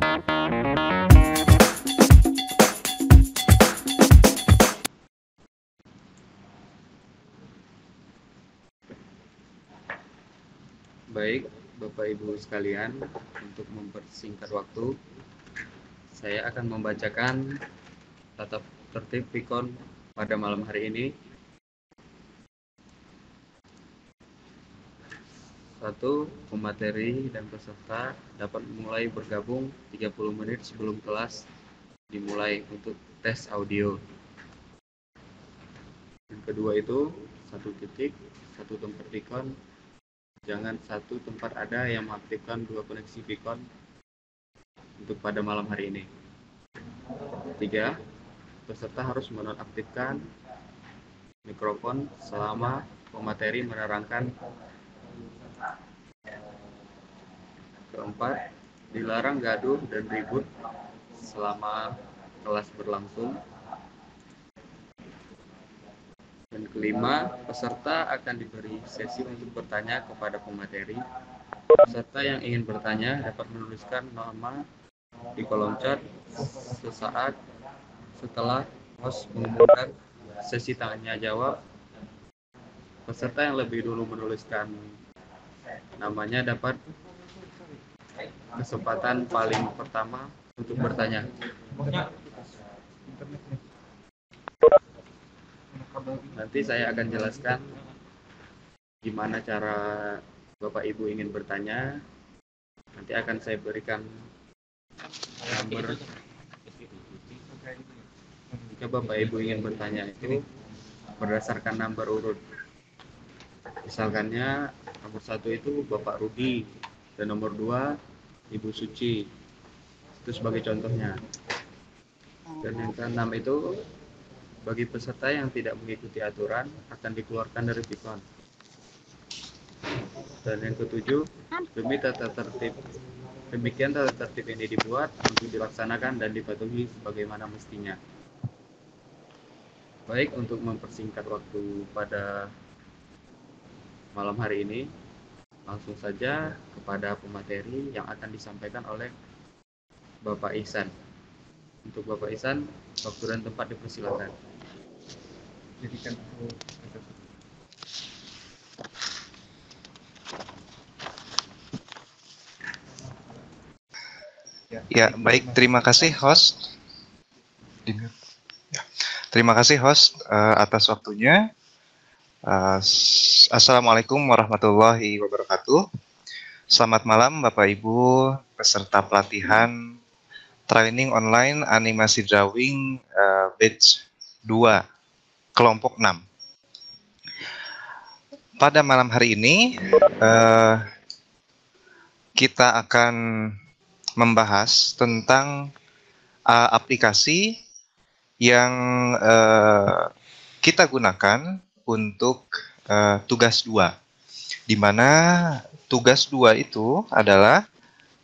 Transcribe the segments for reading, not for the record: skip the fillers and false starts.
Baik, Bapak Ibu sekalian, untuk mempersingkat waktu, saya akan membacakan tata tertib Pikon pada malam hari ini. 1. Pemateri dan peserta dapat mulai bergabung 30 menit sebelum kelas dimulai untuk tes audio. Yang kedua itu, 1 tempat Pikon. Jangan satu tempat ada yang mengaktifkan 2 koneksi Pikon untuk pada malam hari ini. 3. Peserta harus menonaktifkan mikrofon selama pemateri menerangkan. 4. Dilarang gaduh dan ribut selama kelas berlangsung. Dan kelima, peserta akan diberi sesi untuk bertanya kepada pemateri. Peserta yang ingin bertanya dapat menuliskan nama di kolom chat sesaat setelah host mengumumkan sesi tanya jawab. Peserta yang lebih dulu menuliskan namanya dapat kesempatan paling pertama untuk bertanya. Nanti saya akan jelaskan gimana cara Bapak Ibu ingin bertanya. Nanti akan saya berikan nomor. Jika Bapak Ibu ingin bertanya itu berdasarkan nomor urut. Misalkannya nomor 1 itu Bapak Rudi dan nomor 2 Ibu Suci. Itu sebagai contohnya. Dan yang ke-6 itu bagi peserta yang tidak mengikuti aturan akan dikeluarkan dari Pikon. Dan yang ke-7, demikian tata tertib ini dibuat untuk dilaksanakan dan dipatuhi sebagaimana mestinya. Baik, untuk mempersingkat waktu pada malam hari ini, langsung saja kepada pemateri yang akan disampaikan oleh Bapak Ihsan. Untuk Bapak Ihsan, waktu dan tempat dipersilakan. Ya, baik. Terima kasih host. Terima kasih host atas waktunya. Assalamualaikum warahmatullahi wabarakatuh. Selamat malam Bapak Ibu peserta pelatihan training online animasi drawing batch 2 kelompok 6. Pada malam hari ini kita akan membahas tentang aplikasi yang kita gunakan untuk tugas 2, di mana tugas 2 itu adalah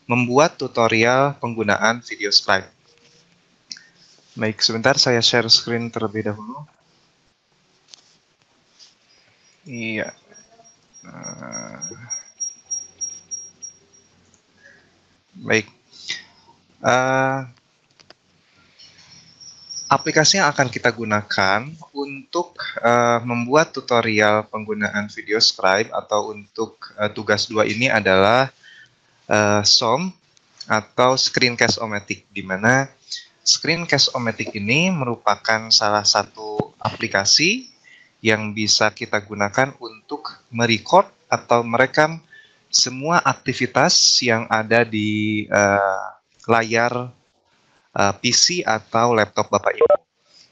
membuat tutorial penggunaan video Skype. Baik, sebentar saya share screen terlebih dahulu. Iya. Baik. Aplikasi yang akan kita gunakan untuk membuat tutorial penggunaan video Scribe atau untuk tugas 2 ini adalah SOM atau Screencast-O-Matic, di mana Screencast-O-Matic ini merupakan salah satu aplikasi yang bisa kita gunakan untuk merecord atau merekam semua aktivitas yang ada di layar PC atau laptop Bapak Ibu.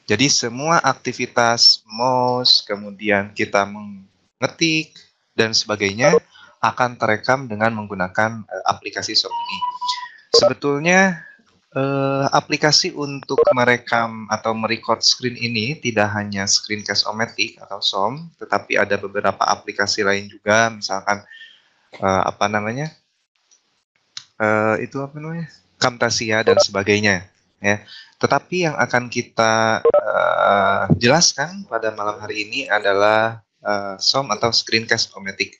Jadi semua aktivitas mouse, kemudian kita mengetik dan sebagainya akan terekam dengan menggunakan aplikasi SOM ini. Sebetulnya aplikasi untuk merekam atau merecord screen ini tidak hanya Screencast-O-Matic atau SOM, tetapi ada beberapa aplikasi lain juga, misalkan Camtasia dan sebagainya. Ya. Tetapi yang akan kita jelaskan pada malam hari ini adalah SOM atau Screencast-O-Matic.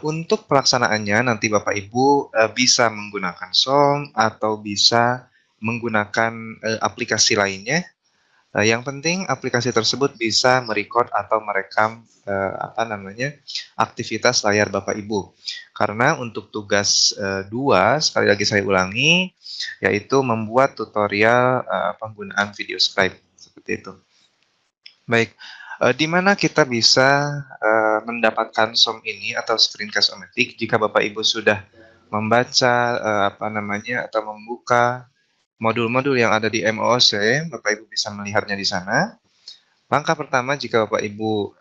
Untuk pelaksanaannya nanti Bapak Ibu bisa menggunakan SOM atau bisa menggunakan aplikasi lainnya. Yang penting aplikasi tersebut bisa merecord atau merekam aktivitas layar Bapak Ibu. Karena untuk tugas 2, sekali lagi saya ulangi, yaitu membuat tutorial penggunaan video scribe seperti itu. Baik, di mana kita bisa mendapatkan SOM ini atau screencast-o-matic jika Bapak Ibu sudah membaca atau membuka modul-modul yang ada di MOOC, Bapak Ibu bisa melihatnya di sana. Langkah pertama, jika Bapak Ibu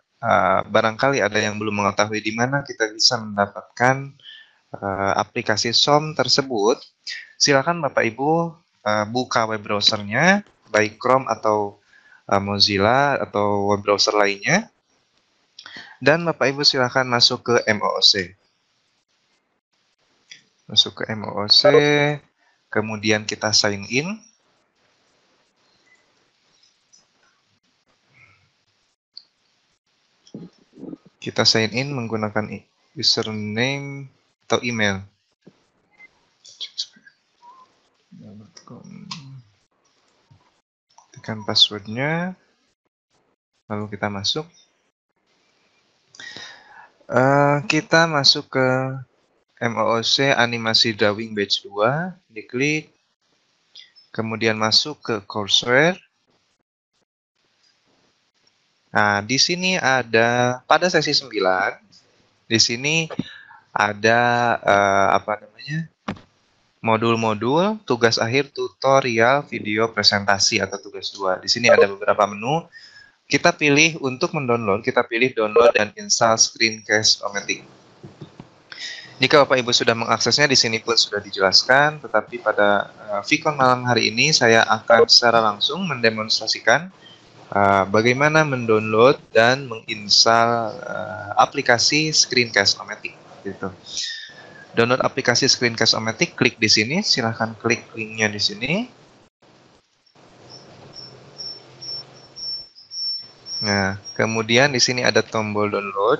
barangkali ada yang belum mengetahui di mana kita bisa mendapatkan aplikasi SOM tersebut, silakan Bapak Ibu buka web browsernya, baik Chrome atau Mozilla atau web browser lainnya, dan Bapak Ibu silakan masuk ke MOOC. Masuk ke MOOC, kemudian kita sign in. Kita sign in menggunakan username atau email. Tekan passwordnya, lalu kita masuk. Kita masuk ke MOOC Animasi Drawing Batch 2, diklik, kemudian masuk ke courseware. Nah, di sini ada pada sesi 9, di sini ada modul-modul tugas akhir tutorial video presentasi atau tugas 2. Di sini ada beberapa menu. Kita pilih untuk mendownload, kita pilih download dan install screencast-o-matic. Jika Bapak Ibu sudah mengaksesnya, di sini pun sudah dijelaskan, tetapi pada Vcon malam hari ini saya akan secara langsung mendemonstrasikan bagaimana mendownload dan menginstal aplikasi screencast-o-matic. Gitu. Download aplikasi screencast-o-matic, klik di sini, silahkan klik linknya di sini. Nah, kemudian di sini ada tombol download.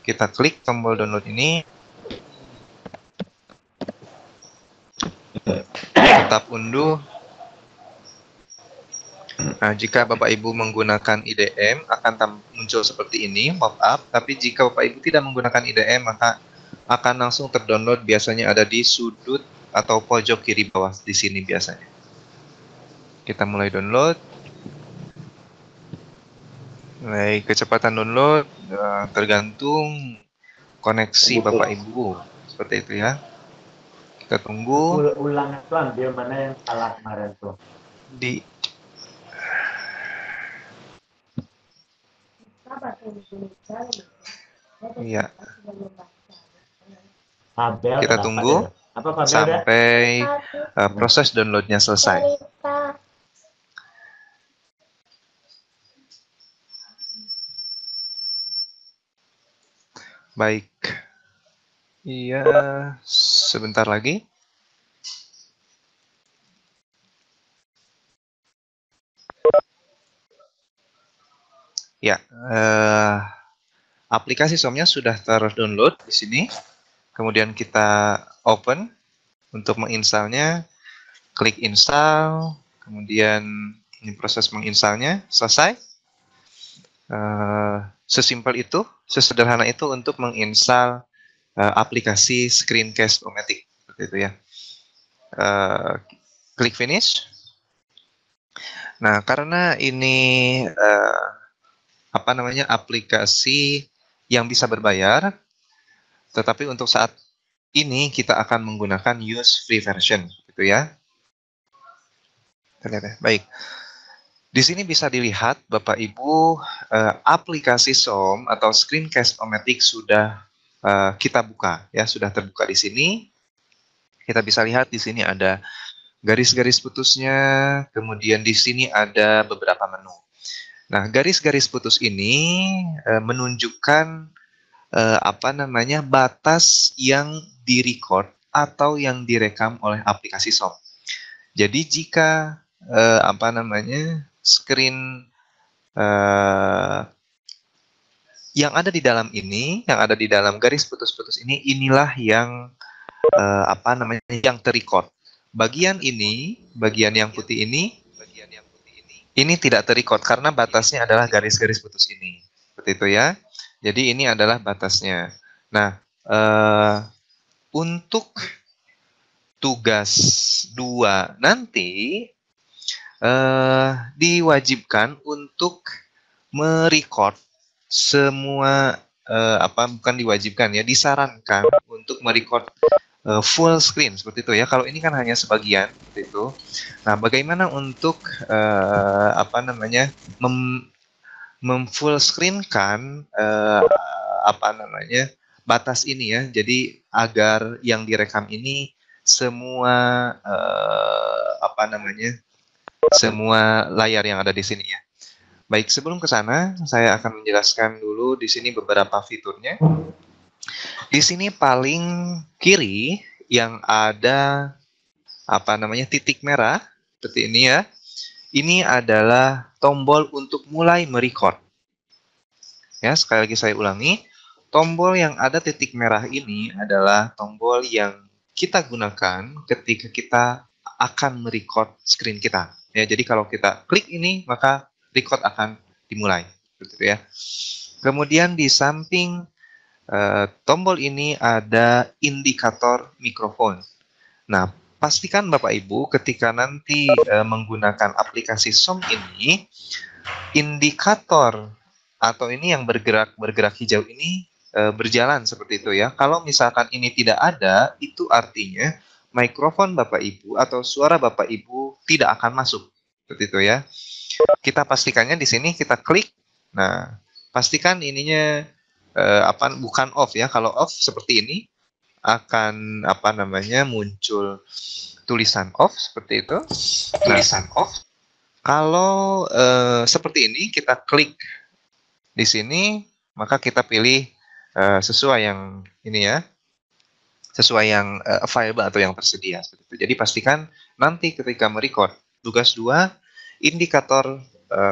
Kita klik tombol download ini. Tetap unduh. Nah, jika Bapak Ibu menggunakan IDM akan muncul seperti ini, pop-up. Tapi jika Bapak Ibu tidak menggunakan IDM, maka akan langsung terdownload, biasanya ada di sudut atau pojok kiri bawah di sini biasanya. Kita mulai download. Baik, kecepatan download tergantung koneksi Bapak Ibu. Seperti itu ya. Kita tunggu. Ulang tuan, dia mana yang salah kemarin tuh? Iya. Fabel, Kita tunggu sampai proses downloadnya selesai. Baik. Iya, sebentar lagi. Ya, aplikasi SOM-nya sudah terdownload di sini. Kemudian kita open untuk menginstalnya. Klik install. Kemudian ini proses menginstalnya selesai. Sesimpel itu, sesederhana itu untuk menginstal aplikasi screencast-o-matic seperti itu ya. Klik finish. Nah, karena ini aplikasi yang bisa berbayar, tetapi untuk saat ini kita akan menggunakan use free version, gitu ya. Terlihat ya. Baik. Di sini bisa dilihat Bapak Ibu aplikasi SOM atau screencast-o-matic sudah kita buka ya, sudah terbuka di sini. Kita bisa lihat di sini ada garis-garis putusnya, kemudian di sini ada beberapa menu. Nah, garis-garis putus ini menunjukkan batas yang direcord atau yang direkam oleh aplikasi SOM. Jadi jika screen yang ada di dalam ini, yang ada di dalam garis putus-putus ini, inilah yang apa namanya, yang terrecord. Bagian ini, bagian yang putih ini tidak terrecord karena batasnya adalah garis-garis putus ini. Seperti itu ya. Jadi ini adalah batasnya. Nah, untuk tugas 2 nanti diwajibkan untuk merecord semua bukan diwajibkan ya, disarankan untuk merecord full screen seperti itu ya. Kalau ini kan hanya sebagian seperti itu. Nah, bagaimana untuk memfull screen-kan batas ini ya. Jadi agar yang direkam ini semua semua layar yang ada di sini ya. Baik, sebelum ke sana saya akan menjelaskan dulu di sini beberapa fiturnya. Di sini paling kiri yang ada titik merah seperti ini ya. Ini adalah tombol untuk mulai merecord. Ya, sekali lagi saya ulangi. Tombol yang ada titik merah ini adalah tombol yang kita gunakan ketika kita akan merecord screen kita. Ya, jadi kalau kita klik ini, maka record akan dimulai. Begitu ya. Kemudian di samping tombol ini ada indikator mikrofon. Nah, pastikan Bapak Ibu ketika nanti menggunakan aplikasi SOM ini, indikator atau ini yang bergerak hijau ini berjalan seperti itu ya. Kalau misalkan ini tidak ada, itu artinya mikrofon Bapak Ibu atau suara Bapak Ibu tidak akan masuk. Seperti itu ya. Kita pastikannya di sini kita klik. Nah, pastikan ininya bukan off ya. Kalau off seperti ini akan muncul tulisan off seperti itu. Tulisan off. Kalau seperti ini kita klik di sini, maka kita pilih sesuai yang ini ya, sesuai yang available atau yang tersedia. Seperti itu. Jadi pastikan nanti ketika merecord tugas 2, indikator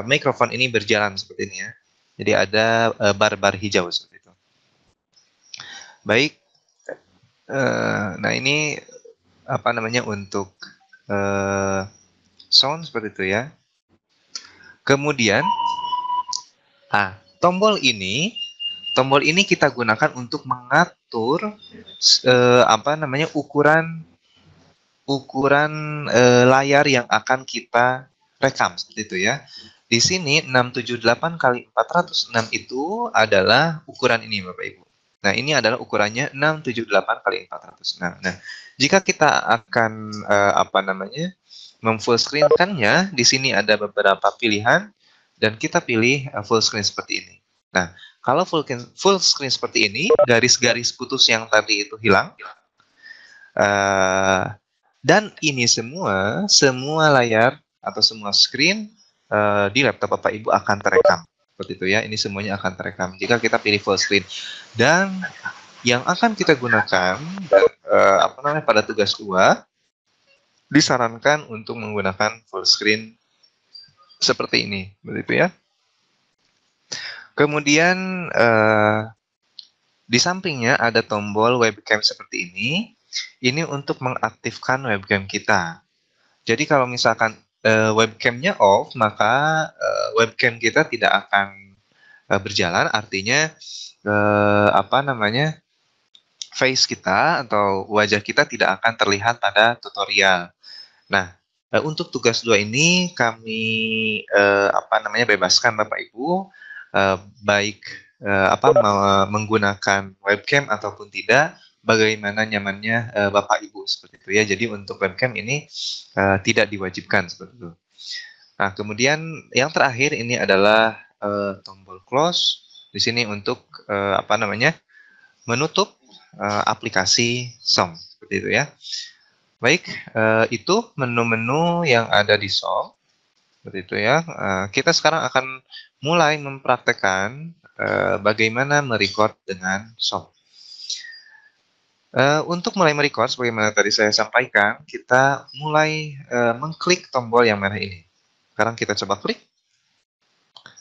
mikrofon ini berjalan seperti ini ya. Jadi ada bar-bar hijau seperti itu. Baik, nah ini untuk sound seperti itu ya. Kemudian, tombol ini kita gunakan untuk mengatur ukuran layar yang akan kita rekam seperti itu ya. Di sini 678 kali 406 itu adalah ukuran ini Bapak Ibu. Nah, ini adalah ukurannya 678 kali 406. Nah, jika kita akan memfull screen-kannya, di sini ada beberapa pilihan dan kita pilih full screen seperti ini. Nah, kalau full screen seperti ini, garis-garis putus yang tadi itu hilang. Dan ini semua layar atau semua screen di laptop Bapak Ibu akan terekam. Seperti itu ya, ini semuanya akan terekam jika kita pilih full screen. Dan yang akan kita gunakan pada tugas 2 disarankan untuk menggunakan full screen seperti ini, begitu ya. Kemudian di sampingnya ada tombol webcam seperti ini. Ini untuk mengaktifkan webcam kita. Jadi kalau misalkan webcamnya off, maka webcam kita tidak akan berjalan. Artinya face kita atau wajah kita tidak akan terlihat pada tutorial. Nah, untuk tugas 2 ini kami bebaskan Bapak Ibu baik menggunakan webcam ataupun tidak, bagaimana nyamannya Bapak Ibu seperti itu ya. Jadi untuk webcam ini tidak diwajibkan seperti itu. Nah, kemudian yang terakhir ini adalah tombol close di sini untuk menutup aplikasi SOM seperti itu ya. Baik, itu menu-menu yang ada di SOM seperti itu ya. Kita sekarang akan mulai mempraktekkan bagaimana merecord dengan SOM. Untuk mulai merecord, sebagaimana tadi saya sampaikan, kita mulai mengklik tombol yang merah ini. Sekarang kita coba klik.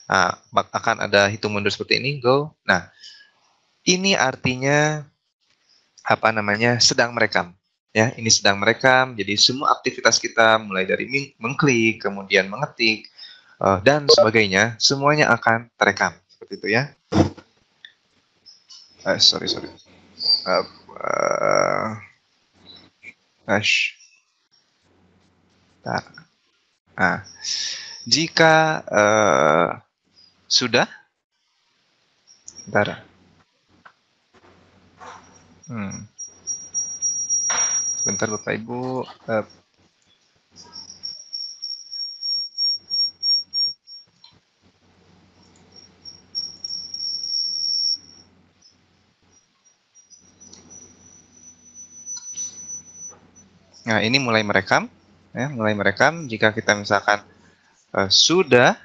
Nah, akan ada hitung mundur seperti ini, go. Nah, ini artinya apa namanya? Sedang merekam. Ya, ini sedang merekam. Jadi semua aktivitas kita mulai dari mengklik, kemudian mengetik dan sebagainya, semuanya akan terekam. Seperti itu ya. Sorry. Ash. Nah, jika sudah, bentar. Sebentar Bapak Ibu. Nah, ini mulai merekam, ya, mulai merekam. Jika kita misalkan sudah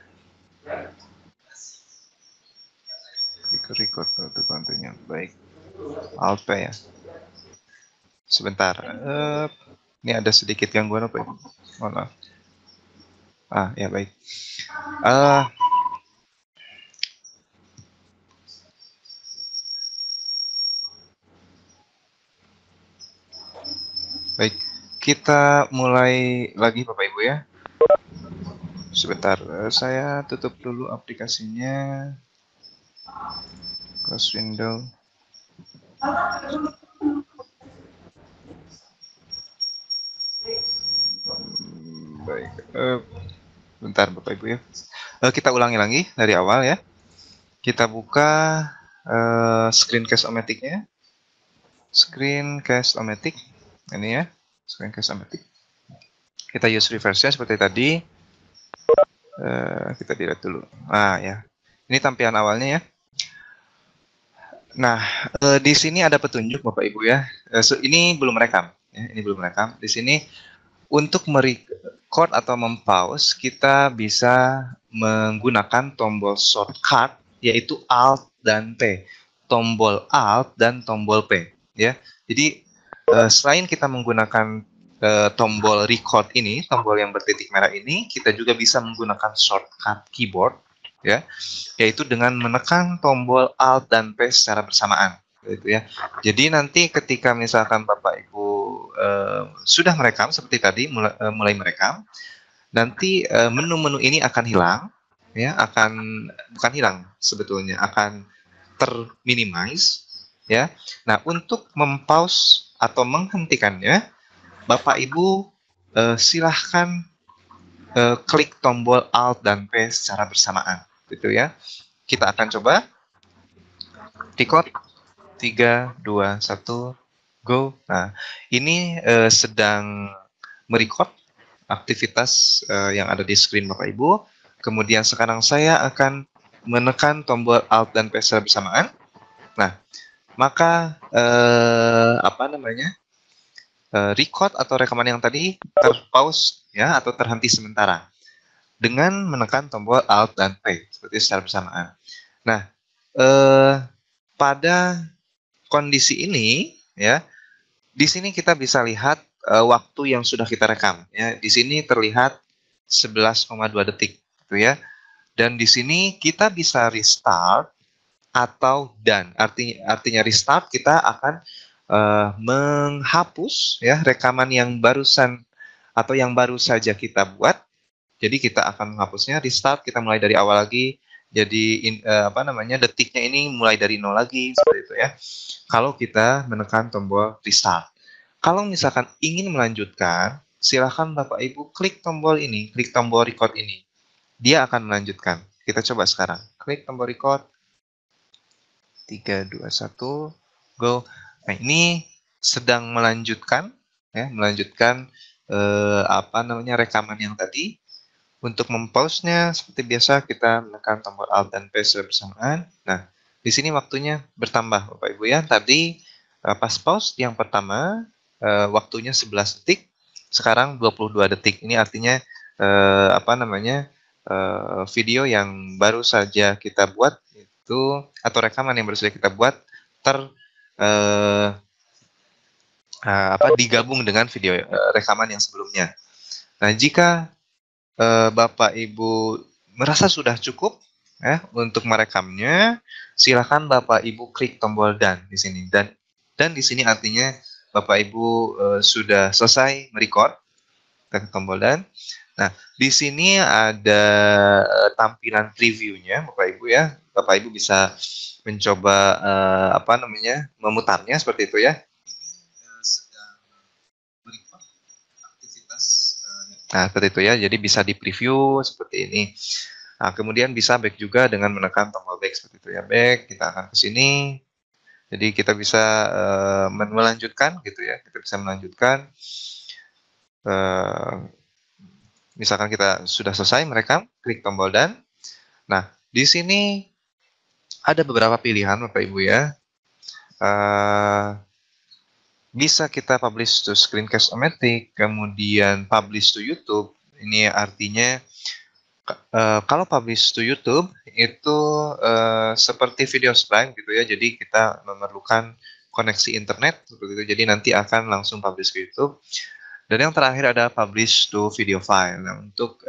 record untuk kontennya, baik. Alt P ya. Sebentar. Ini ada sedikit gangguan apa Ibu? Mohon maaf. Ya baik. Baik, kita mulai lagi Bapak Ibu ya. Sebentar, saya tutup dulu aplikasinya. Close window. Baik, bentar Bapak Ibu ya. Kita ulangi lagi dari awal ya. Kita buka screencast-o-matic-nya. Screencast-o-matic. Ini ya, screencast-o-matic. Kita use reverse-nya seperti tadi. Kita delete dulu. Ya. Ini tampilan awalnya ya. Nah, di sini ada petunjuk Bapak Ibu ya. Ini belum rekam. Ya, ini belum rekam. Di sini untuk merecord atau mempause, kita bisa menggunakan tombol shortcut yaitu Alt dan P. Tombol Alt dan tombol P. Ya, jadi selain kita menggunakan tombol record ini, tombol yang bertitik merah ini, kita juga bisa menggunakan shortcut keyboard, ya, yaitu dengan menekan tombol Alt dan P secara bersamaan, gitu ya. Jadi nanti ketika misalkan Bapak Ibu sudah merekam seperti tadi, mulai merekam, nanti menu-menu ini akan hilang, ya, bukan hilang sebetulnya, akan terminimize, ya. Nah, untuk mempause atau menghentikannya, Bapak Ibu silahkan klik tombol Alt dan P secara bersamaan, gitu ya. Kita akan coba record 3, 2, 1, go. Nah, ini sedang merecord aktivitas yang ada di screen Bapak Ibu. Kemudian sekarang saya akan menekan tombol Alt dan P secara bersamaan. Nah, maka record atau rekaman yang tadi terpause ya atau terhenti sementara dengan menekan tombol Alt dan P seperti secara bersamaan. Nah, pada kondisi ini ya, di sini kita bisa lihat waktu yang sudah kita rekam ya. Di sini terlihat 11,2 detik gitu ya. Dan di sini kita bisa restart atau done. Artinya restart, kita akan menghapus ya rekaman yang barusan atau yang baru saja kita buat. Jadi kita akan menghapusnya, restart, kita mulai dari awal lagi. Jadi detiknya ini mulai dari nol lagi seperti itu ya. Kalau kita menekan tombol restart. Kalau misalkan ingin melanjutkan, silakan Bapak Ibu klik tombol ini, klik tombol record ini. Dia akan melanjutkan. Kita coba sekarang. Klik tombol record. 3, 2, 1, go. Nah, ini sedang melanjutkan ya, melanjutkan rekaman yang tadi. Untuk mempause-nya seperti biasa kita menekan tombol Alt dan P bersamaan. Nah, di sini waktunya bertambah Bapak Ibu ya. Tadi pas pause yang pertama waktunya 11 detik, sekarang 22 detik. Ini artinya video yang baru saja kita buat itu atau rekaman yang baru saja kita buat digabung dengan video rekaman yang sebelumnya. Nah, jika Bapak Ibu merasa sudah cukup Untuk merekamnya, silakan Bapak Ibu klik tombol done di sini. Dan di sini artinya Bapak Ibu sudah selesai merecord, tekan tombol done. Nah, di sini ada tampilan previewnya, Bapak Ibu ya. Bapak Ibu bisa mencoba memutarnya seperti itu ya. Nah, seperti itu ya. Jadi bisa di preview seperti ini. Nah, kemudian bisa back juga dengan menekan tombol back seperti itu ya. Back, kita akan ke sini. Jadi kita bisa melanjutkan gitu ya. Kita bisa melanjutkan. Misalkan kita sudah selesai merekam, klik tombol done. Nah, di sini ada beberapa pilihan Bapak Ibu ya. Bisa kita publish to Screencast-O-Matic, kemudian publish to YouTube. Ini artinya kalau publish to YouTube itu seperti video Scribe gitu ya. Jadi kita memerlukan koneksi internet seperti itu. Jadi nanti akan langsung publish ke YouTube. Dan yang terakhir ada publish to video file. Nah, untuk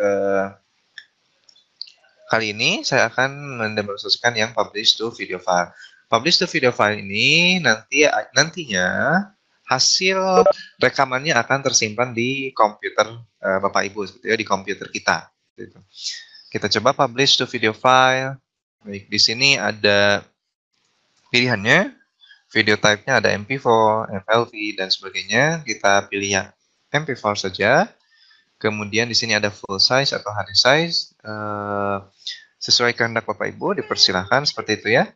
kali ini saya akan mendemonstrasikan yang publish to video file. Publish to video file ini nantinya hasil rekamannya akan tersimpan di komputer Bapak Ibu seperti ya, di komputer kita. Gitu. Kita coba publish to video file. Baik, di sini ada pilihannya. Video type-nya ada MP4, FLV, dan sebagainya. Kita pilih yang MP4 saja. Kemudian di sini ada full size atau HD size. Sesuai kehendak Bapak Ibu, dipersilahkan seperti itu ya.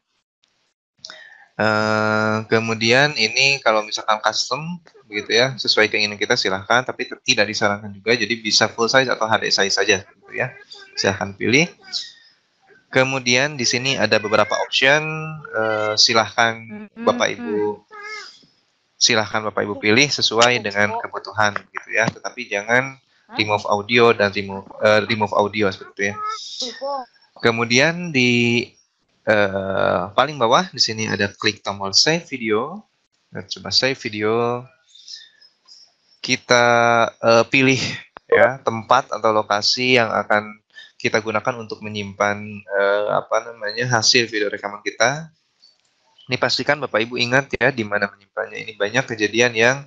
Kemudian ini kalau misalkan custom begitu ya, sesuai keinginan kita silahkan, tapi tidak disarankan juga. Jadi bisa full size atau HD size saja, gitu ya. Silahkan pilih. Kemudian di sini ada beberapa option, silahkan Bapak Ibu pilih sesuai dengan kebutuhan gitu ya. Tetapi jangan remove audio dan remove audio seperti itu ya. Kemudian di paling bawah di sini ada klik tombol save video. Nah, coba save video. Kita pilih ya tempat atau lokasi yang akan kita gunakan untuk menyimpan hasil video rekaman kita. Ini pastikan Bapak Ibu ingat ya di mana menyimpannya. Ini banyak kejadian yang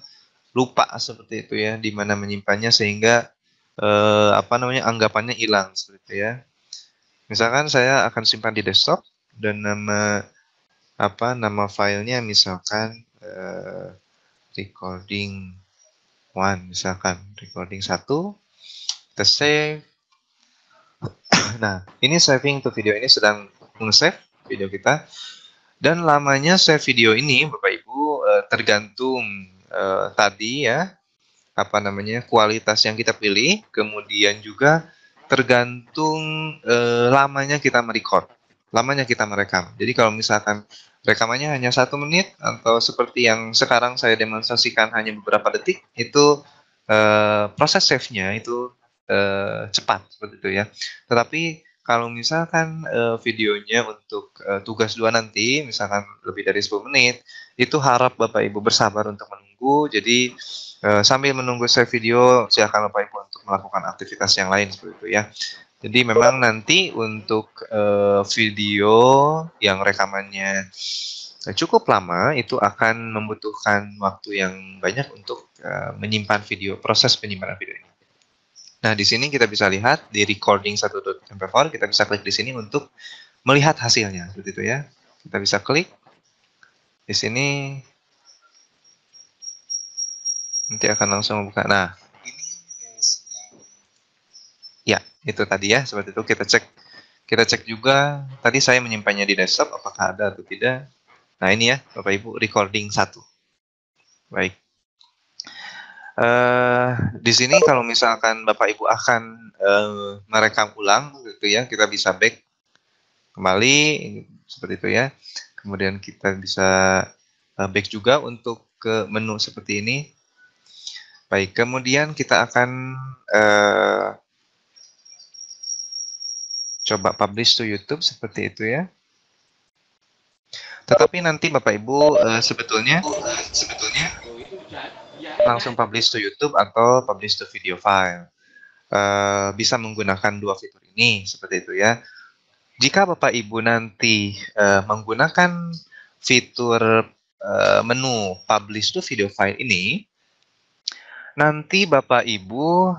lupa seperti itu ya, di mana menyimpannya sehingga anggapannya hilang seperti itu ya. Misalkan saya akan simpan di desktop dan nama filenya misalkan recording 1 misalkan recording 1, kita save. Nah, ini saving to video ini sedang nge-save video kita. Dan lamanya save video ini Bapak Ibu tergantung tadi ya, kualitas yang kita pilih, kemudian juga tergantung lamanya kita merecord, lamanya kita merekam. Jadi kalau misalkan rekamannya hanya 1 menit atau seperti yang sekarang saya demonstrasikan hanya beberapa detik, itu proses save-nya itu cepat seperti itu ya. Tetapi kalau misalkan videonya untuk tugas 2 nanti, misalkan lebih dari 10 menit, itu harap Bapak Ibu bersabar untuk menunggu. Jadi sambil menunggu save video, silakan Bapak Ibu untuk melakukan aktivitas yang lain seperti itu ya. Jadi memang nanti untuk video yang rekamannya cukup lama, itu akan membutuhkan waktu yang banyak untuk menyimpan video, proses penyimpanan video ini. Nah, di sini kita bisa lihat di recording 1.mp4, kita bisa klik di sini untuk melihat hasilnya, seperti itu ya. Kita bisa klik di sini, nanti akan langsung membuka. Nah, ya itu tadi ya, seperti itu. Kita cek juga. Tadi saya menyimpannya di desktop, apakah ada atau tidak. Nah, ini ya, Bapak Ibu, recording 1. Baik. Di sini kalau misalkan Bapak Ibu akan merekam ulang gitu ya, kita bisa back kembali seperti itu ya. Kemudian kita bisa back juga untuk ke menu seperti ini. Baik, kemudian kita akan coba publish to YouTube seperti itu ya. Tetapi nanti Bapak Ibu sebetulnya langsung publish to YouTube atau publish to video file. Bisa menggunakan dua fitur ini seperti itu ya. Jika Bapak Ibu nanti menggunakan fitur menu publish to video file ini, nanti Bapak Ibu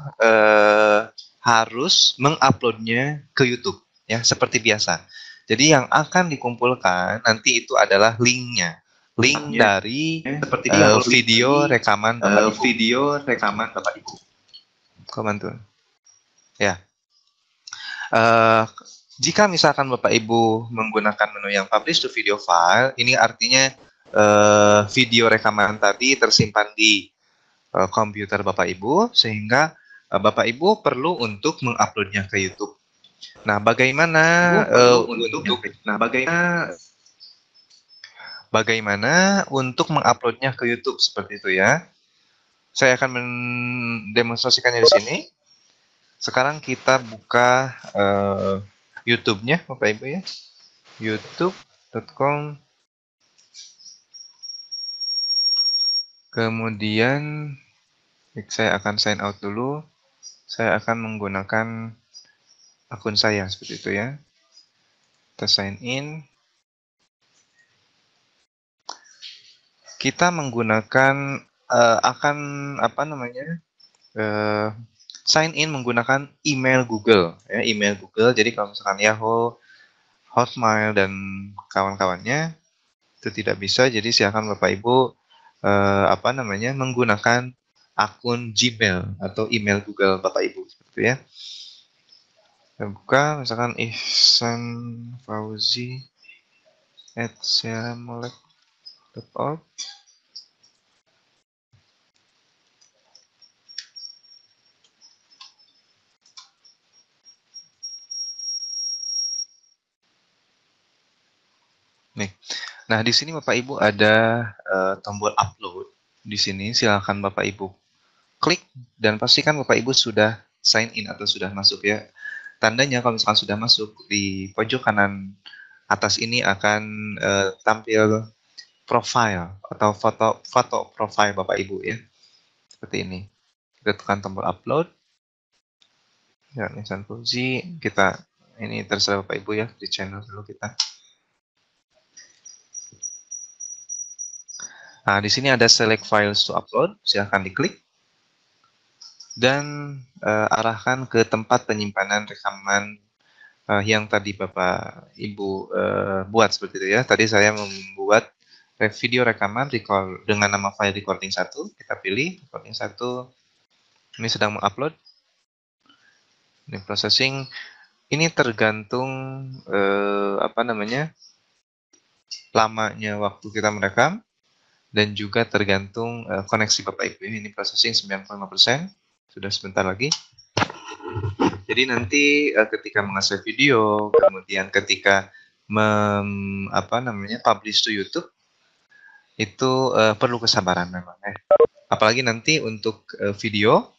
harus menguploadnya ke YouTube, ya seperti biasa. Jadi yang akan dikumpulkan nanti itu adalah linknya, link dari video rekaman Bapak Ibu. Komandan. Ya. Jika misalkan Bapak Ibu menggunakan menu yang publish to video file, ini artinya video rekaman tadi tersimpan di komputer Bapak Ibu, sehingga Bapak Ibu perlu untuk menguploadnya ke YouTube. Nah, bagaimana untuk menguploadnya ke YouTube seperti itu ya? Saya akan mendemonstrasikannya di sini. Sekarang kita buka YouTube-nya, Bapak Ibu ya. youtube.com. Kemudian saya akan sign out dulu. Saya akan menggunakan akun saya seperti itu ya. Kita sign in. Kita menggunakan sign in menggunakan email Google ya, email Google. Jadi kalau misalkan Yahoo, Hotmail dan kawan-kawannya itu tidak bisa. Jadi silakan Bapak Ibu menggunakan akun Gmail atau email Google Bapak Ibu seperti itu ya. Kita buka misalkan ihsanfauzi@syaramolek.org. Nih. Nah, di sini Bapak Ibu ada tombol upload. Di sini silakan Bapak Ibu klik dan pastikan Bapak Ibu sudah sign in atau sudah masuk ya. Tandanya kalau misalkan sudah masuk, di pojok kanan atas ini akan tampil profile atau foto profile Bapak Ibu ya. Seperti ini. Kita tekan tombol upload. Ya, Ihsan Fauzi, kita ini terserah Bapak Ibu ya, di channel dulu kita. Nah, di sini ada select files to upload, silahkan diklik dan arahkan ke tempat penyimpanan rekaman yang tadi Bapak Ibu buat seperti itu ya. Tadi saya membuat video rekaman dengan nama file recording 1, kita pilih recording 1. Ini sedang mengupload. Ini processing. Ini tergantung lamanya waktu kita merekam. Dan juga tergantung koneksi Bapak Ibu. Ini processing 95%, sudah sebentar lagi. Jadi nanti ketika mengasah video, kemudian ketika publish to YouTube, itu perlu kesabaran memang. Apalagi nanti untuk video,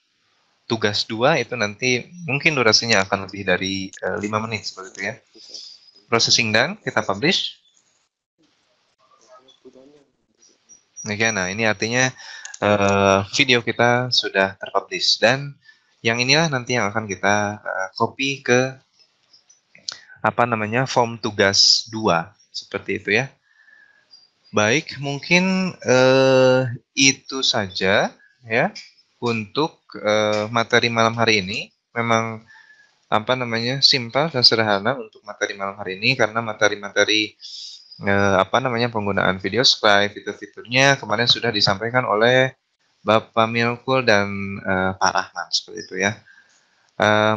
tugas 2 itu nanti mungkin durasinya akan lebih dari 5 menit seperti itu ya. Processing done, kita publish. Nah, ini artinya video kita sudah terpublish dan yang inilah nanti yang akan kita copy ke form tugas 2 seperti itu ya. Baik, mungkin itu saja ya untuk materi malam hari ini. Memang simpel dan sederhana untuk materi malam hari ini karena materi-materi penggunaan video scribe, fitur-fiturnya kemarin sudah disampaikan oleh Bapak Milkul dan Pak Rahman seperti itu ya.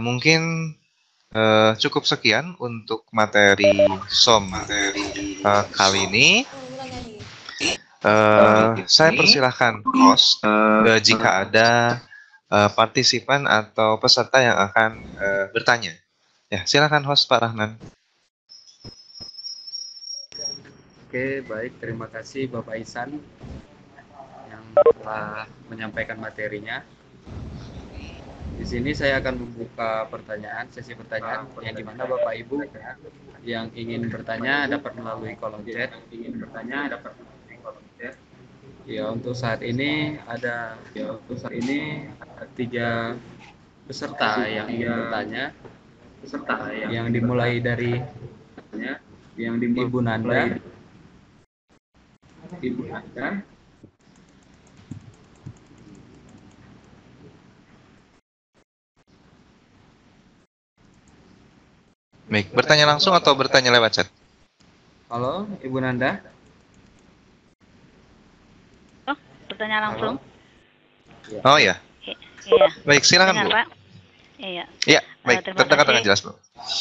Mungkin cukup sekian untuk materi SOM kali ini. Saya persilahkan host jika ada partisipan atau peserta yang akan bertanya. Ya, silakan host Pak Rahman. Oke, baik. Terima kasih Bapak Ihsan yang telah menyampaikan materinya. Di sini saya akan membuka sesi pertanyaan yang dimana Bapak Ibu yang ingin bertanya dapat melalui kolom chat. Ya, untuk saat ini ada 3 peserta yang ingin bertanya. peserta yang dimulai dari Ibu Nanda, Baik, bertanya langsung atau bertanya lewat chat? Halo, Ibu Nanda. Oh, pertanyaan langsung. Oh ya, Iya. baik, silakan Bu. Dengar, Pak. Iya. Iya, baik, Terima terdengar dengan kasih. jelas Bu.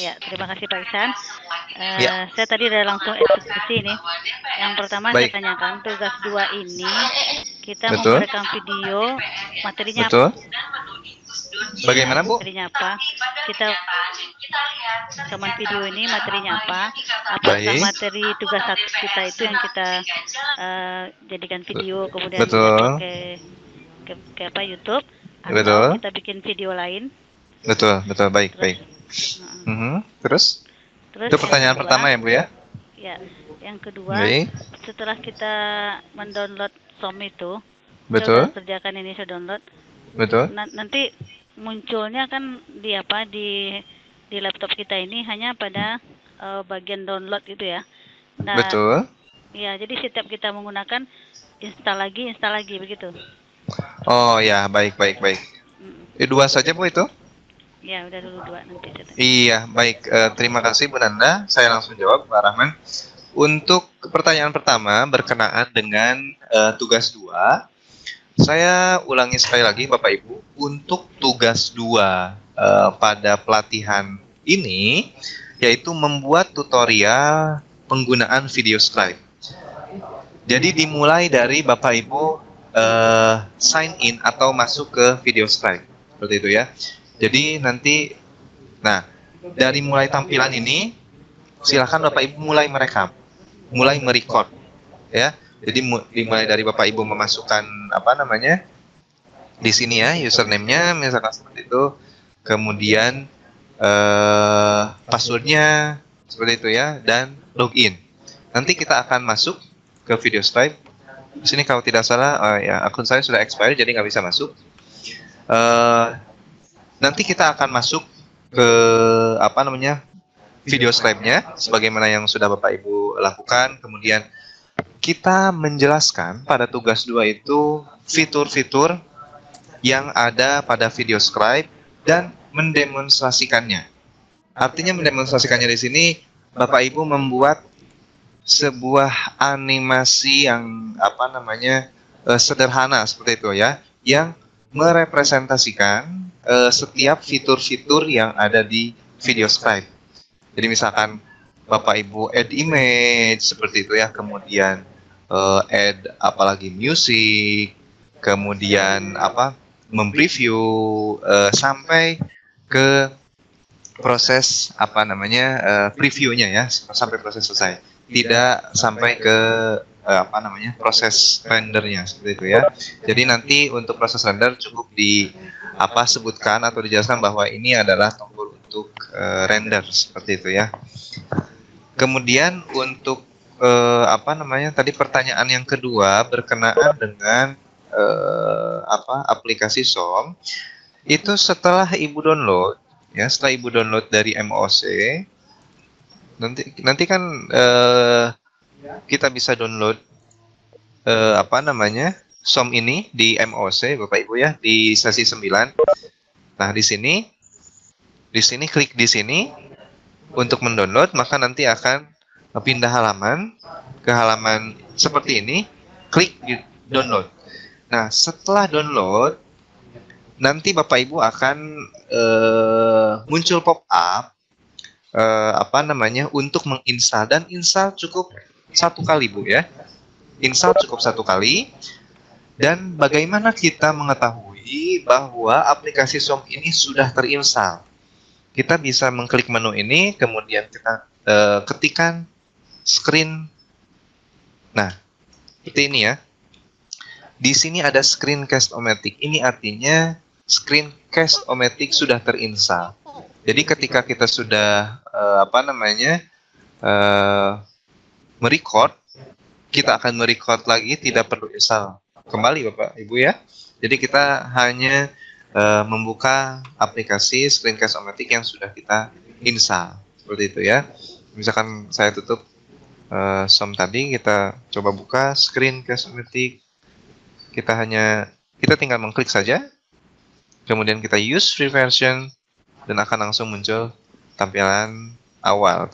Ya, terima kasih Pak Iksan. Ya. Saya tadi udah langsung eksekusi nih. Yang pertama Baik. saya tanyakan, tugas 2 ini kita Betul. merekam video, materinya Betul. apa? Bagaimana Bu? Materinya apa? Kita rekaman video ini materinya apa? Apakah Baik. materi tugas 1 kita itu yang kita jadikan video kemudian Betul. kita ke apa YouTube atau Betul. kita bikin video lain? Betul, baik, Terus, baik. Terus? Terus Itu pertanyaan yang kedua, pertama ya Bu ya? Ya, yang kedua, Baik. setelah kita mendownload SOM itu, Betul. kita kerjakan ini saya download. Betul. Nanti munculnya kan di apa di laptop kita ini hanya pada bagian download gitu ya. Nah, Betul. ya, jadi setiap kita menggunakan install lagi begitu. Oh ya, baik. Dua saja Bu itu? Ya, udah dulu 2 nanti. Iya, baik. Terima kasih Bu Nanda. Saya langsung jawab Pak Rahman. Untuk pertanyaan pertama berkenaan dengan tugas 2, saya ulangi sekali lagi Bapak Ibu, untuk tugas 2 pada pelatihan ini yaitu membuat tutorial penggunaan video scribe. Jadi dimulai dari Bapak Ibu sign in atau masuk ke video scribe. Seperti itu ya. Jadi nanti, nah, dari mulai tampilan ini, silakan Bapak Ibu mulai merekam, mulai merecord, ya. Jadi dimulai dari Bapak Ibu memasukkan apa namanya di sini ya, username-nya misalkan seperti itu, kemudian passwordnya seperti itu ya, dan login. Nanti kita akan masuk ke video scribe. Di sini kalau tidak salah, ya akun saya sudah expired jadi nggak bisa masuk. Nanti kita akan masuk ke apa namanya video scribe-nya sebagaimana yang sudah Bapak Ibu lakukan. Kemudian kita menjelaskan pada tugas 2 itu fitur-fitur yang ada pada video scribe dan mendemonstrasikannya. Artinya mendemonstrasikannya di sini Bapak Ibu membuat sebuah animasi yang apa namanya sederhana seperti itu ya, yang merepresentasikan setiap fitur-fitur yang ada di video scribe. Jadi misalkan Bapak Ibu add image seperti itu ya, kemudian add apalagi music, kemudian apa mempreview sampai ke proses apa namanya previewnya ya, sampai proses selesai. Tidak sampai ke apa namanya proses rendernya seperti itu ya. Jadi nanti untuk proses render cukup di apa sebutkan atau dijelaskan bahwa ini adalah tombol untuk render seperti itu ya. Kemudian untuk apa namanya tadi pertanyaan yang kedua berkenaan dengan apa aplikasi SOM itu setelah Ibu download ya, setelah Ibu download dari MOC nanti kan kita bisa download apa namanya SOM ini di MOC Bapak Ibu ya, di sesi 9. Nah, di sini klik di sini untuk mendownload, maka nanti akan pindah halaman ke halaman seperti ini, klik di download. Nah, setelah download nanti Bapak Ibu akan muncul pop-up apa namanya untuk menginstal, dan install cukup 1 kali Bu ya. Install cukup 1 kali. Dan bagaimana kita mengetahui bahwa aplikasi SOM ini sudah terinstall? Kita bisa mengklik menu ini, kemudian kita ketikkan screen. Nah, seperti ini ya. Di sini ada Screencast-O-Matic. Ini artinya Screencast-O-Matic sudah terinstall. Jadi ketika kita sudah apa namanya merecord, kita akan merecord lagi, tidak perlu install kembali Bapak Ibu ya. Jadi kita hanya membuka aplikasi Screencast-O-Matic yang sudah kita install seperti itu ya. Misalkan saya tutup SOM tadi, kita coba buka screen cosmetic. Kita tinggal mengklik saja, kemudian kita use free version dan akan langsung muncul tampilan awal.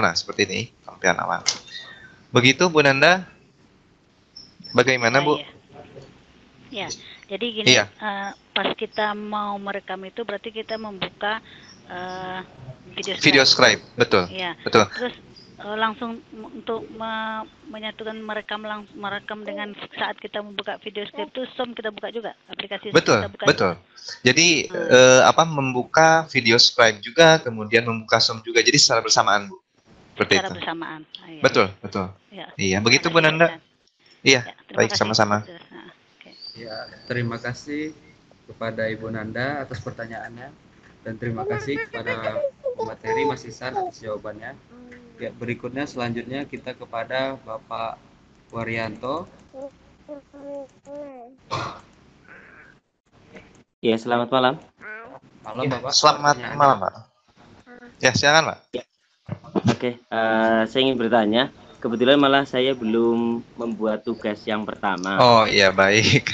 Nah seperti ini tampilan awal. Begitu Bu Nanda, bagaimana Bu? Ya, jadi gini, Iya. pas kita mau merekam itu berarti kita membuka Video scribe, betul. Ya. Betul. Terus langsung untuk menyatukan merekam dengan saat kita membuka video scribe itu SOM kita buka juga, aplikasi SOM Betul, kita buka betul. juga. Jadi membuka video scribe juga, kemudian membuka SOM juga, jadi secara bersamaan Bu. Seperti Secara itu. bersamaan. Iya. Betul, betul. Ya. Iya, begitu Bu Nanda. Iya, baik, sama-sama. Ya, terima kasih kepada Ibu Nanda atas pertanyaannya, dan terima kasih kepada pemateri Mas Ihsan atas jawabannya. Ya, berikutnya selanjutnya kita kepada Bapak Waryanto. Ya, selamat malam. Malam Bapak. Selamat malam Pak. Ya, silakan Pak. Ya. Oke, saya ingin bertanya. Kebetulan malah saya belum membuat tugas yang pertama. Oh iya, baik.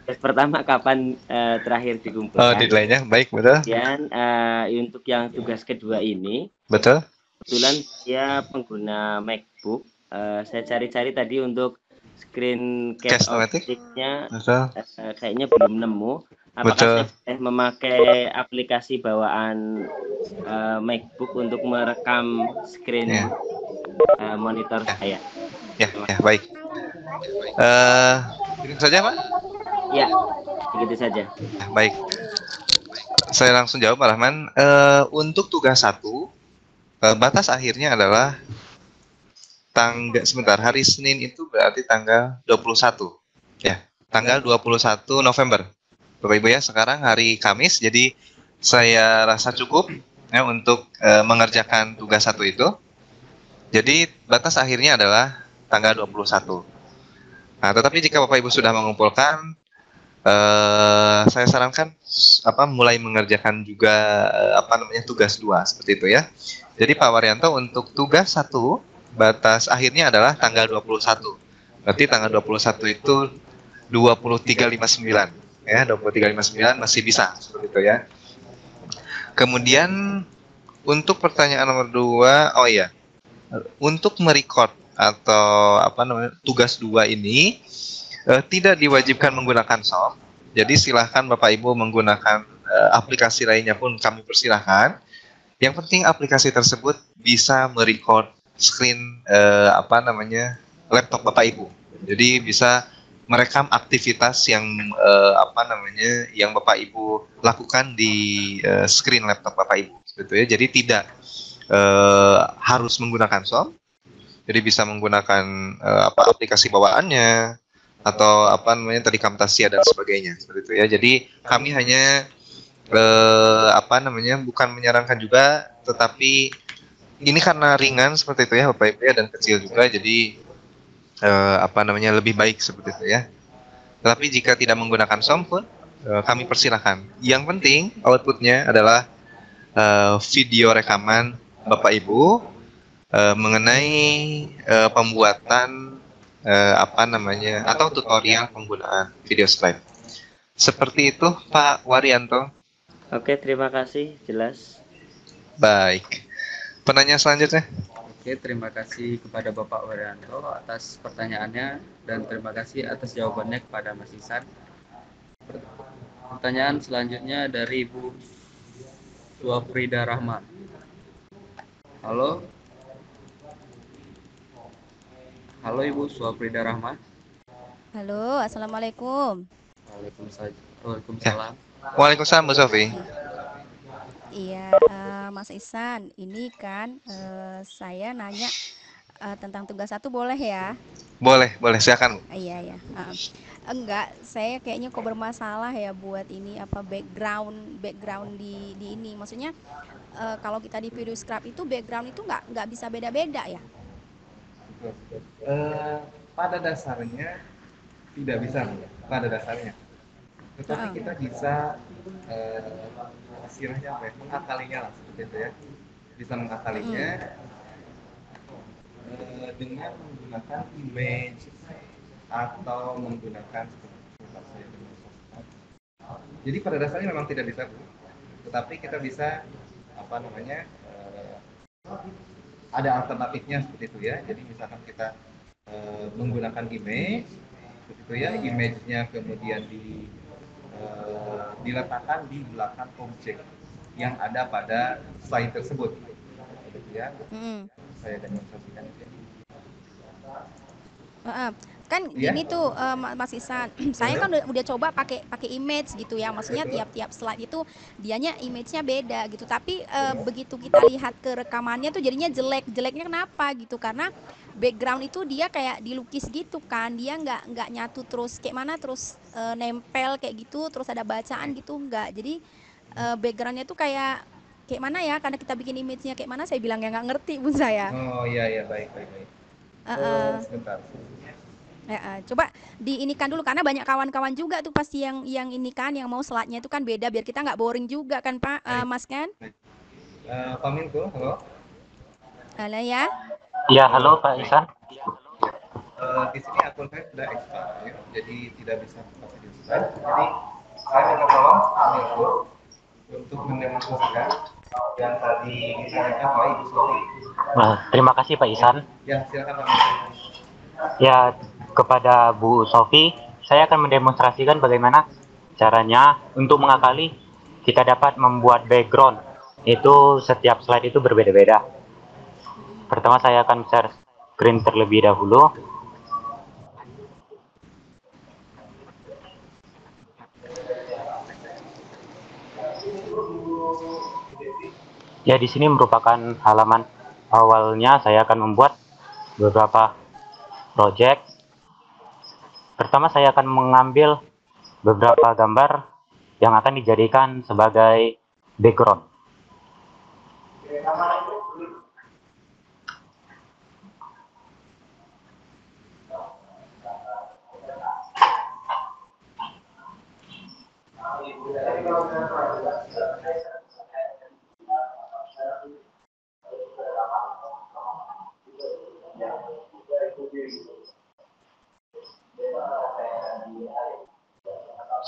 Tugas pertama kapan terakhir Oh, dikumpulkan? deadline-nya baik, betul. Dan untuk yang tugas kedua ini, Betul. kebetulan saya pengguna MacBook. Saya cari-cari tadi untuk screen cap optiknya, kayaknya belum nemu. Apakah saya boleh memakai aplikasi bawaan MacBook untuk merekam screen monitor saya? Ya, baik. Begitu saja Pak? Ya, begitu saja. Baik. Saya langsung jawab Pak Rahman. Untuk tugas 1, batas akhirnya adalah hari Senin itu berarti tanggal 21. Ya, tanggal 21 November. Bapak Ibu ya, sekarang hari Kamis, jadi saya rasa cukup ya untuk mengerjakan tugas 1 itu. Jadi batas akhirnya adalah tanggal 21. Nah, tetapi jika Bapak Ibu sudah mengumpulkan, saya sarankan mulai mengerjakan juga tugas 2 seperti itu ya. Jadi Pak Waryanto, untuk tugas 1 batas akhirnya adalah tanggal 21. Berarti tanggal 21 itu 23.59 ya, 23.59 masih bisa seperti itu ya. Kemudian untuk pertanyaan nomor 2, oh iya, untuk merecord atau tugas 2 ini tidak diwajibkan menggunakan SOM. Jadi silahkan Bapak Ibu menggunakan aplikasi lainnya pun kami persilahkan. Yang penting aplikasi tersebut bisa merecord screen laptop Bapak Ibu. Jadi bisa merekam aktivitas yang yang Bapak Ibu lakukan di screen laptop Bapak Ibu, gitu ya. Jadi tidak harus menggunakan SOM. Jadi bisa menggunakan aplikasi bawaannya atau tadi Camtasia dan sebagainya, seperti itu ya. Jadi kami hanya bukan menyarankan juga, tetapi ini karena ringan seperti itu ya Bapak Ibu ya, dan kecil juga, jadi lebih baik seperti itu ya. Tetapi jika tidak menggunakan SOM pun kami persilahkan. Yang penting outputnya adalah video rekaman Bapak Ibu mengenai pembuatan atau tutorial penggunaan video scribe. Seperti itu Pak Waryanto. Oke, terima kasih, jelas. Baik. Penanya selanjutnya. Oke, terima kasih kepada Bapak Waryanto atas pertanyaannya, dan terima kasih atas jawabannya kepada Mas Ihsan. Pertanyaan selanjutnya dari Ibu Suafrida Rahma. Halo. Halo Ibu Suafrida Rahma. Halo, assalamualaikum. Waalaikumsalam. Waalaikumsalam Bu Sofi. Iya, Mas Ihsan, ini kan saya nanya tentang tugas 1 boleh ya? Boleh, silakan. Iya. Enggak, saya kayaknya kok bermasalah ya buat ini background di ini. Maksudnya kalau kita di video scribe itu background itu nggak bisa beda-beda ya? Pada dasarnya tidak bisa, pada dasarnya. Tetapi kita bisa istilahnya apa ya, mengakalinya lah seperti itu ya, bisa mengakalinya dengan menggunakan image atau menggunakan seperti jadi pada dasarnya memang tidak bisa, Bu, tetapi kita bisa apa namanya ada alternatifnya seperti itu ya. Jadi misalkan kita menggunakan image seperti itu ya, image-nya kemudian diletakkan di belakang objek yang ada pada slide tersebut, gitu ya. Saya demonstrasikan itu. Kan Iya? gini tuh Mas Isan, saya kan udah coba pakai image gitu ya, maksudnya Betul. tiap-tiap slide itu dianya image-nya beda gitu, tapi begitu kita lihat ke rekamannya tuh jadinya jeleknya kenapa gitu, karena background itu dia kayak dilukis gitu kan, dia nggak nyatu terus kayak mana, terus nempel kayak gitu, terus ada bacaan gitu, nggak. Jadi backgroundnya tuh kayak mana ya, karena kita bikin image-nya kayak mana, saya bilang ya nggak ngerti Bun saya. Oh iya baik. Sebentar. Coba diinikan dulu, karena banyak kawan-kawan juga tuh pasti yang ini kan, yang mau slide-nya itu kan beda, biar kita nggak boring juga kan Pak, Mas kan? Pak Minko, halo. Halo ya. Ya, halo Pak Isan. Di sini akun saya sudah expired, jadi tidak bisa buka video slide. Jadi saya minta tolong Pak Minko untuk mendemonstrasikan yang tadi disampaikan oleh Ibu Sofi. Terima kasih Pak Isan. Ya, silakan Pak Minko. Ya, kepada Bu Sofi, saya akan mendemonstrasikan bagaimana caranya untuk mengakali kita dapat membuat background. Itu setiap slide itu berbeda-beda. Pertama saya akan share screen terlebih dahulu. Ya, di sini merupakan halaman awalnya. Saya akan membuat beberapa project. Pertama saya akan mengambil beberapa gambar yang akan dijadikan sebagai background.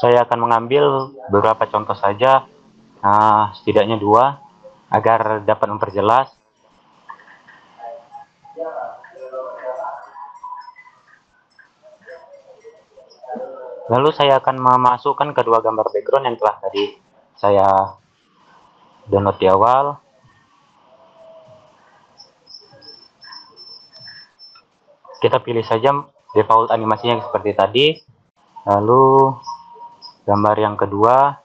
Saya akan mengambil beberapa contoh saja, setidaknya 2, agar dapat memperjelas. Lalu saya akan memasukkan kedua gambar background yang telah tadi saya download di awal. Kita pilih saja default animasinya seperti tadi. Lalu gambar yang kedua.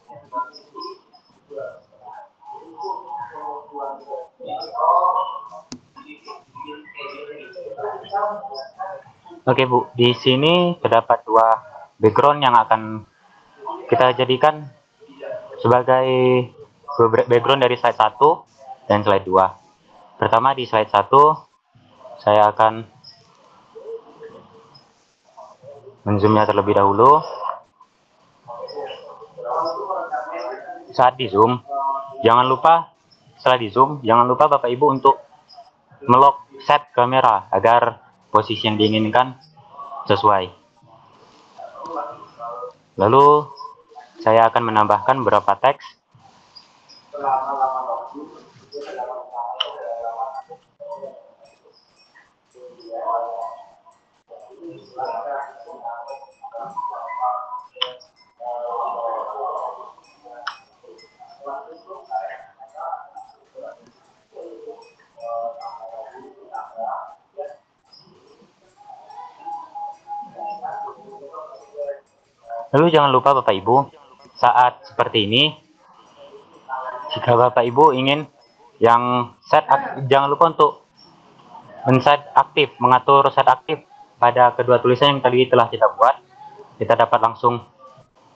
Oke Bu, di sini terdapat 2 background yang akan kita jadikan sebagai background dari slide 1 dan slide 2. Pertama di slide 1 saya akan menzoomnya terlebih dahulu. Saat di zoom, jangan lupa setelah di zoom, jangan lupa Bapak Ibu untuk melock set kamera agar posisi yang diinginkan sesuai. Lalu saya akan menambahkan beberapa teks. Lalu jangan lupa Bapak Ibu, saat seperti ini, jika Bapak Ibu ingin yang jangan lupa untuk men-set aktif, mengatur set aktif pada kedua tulisan yang tadi telah kita buat. Kita dapat langsung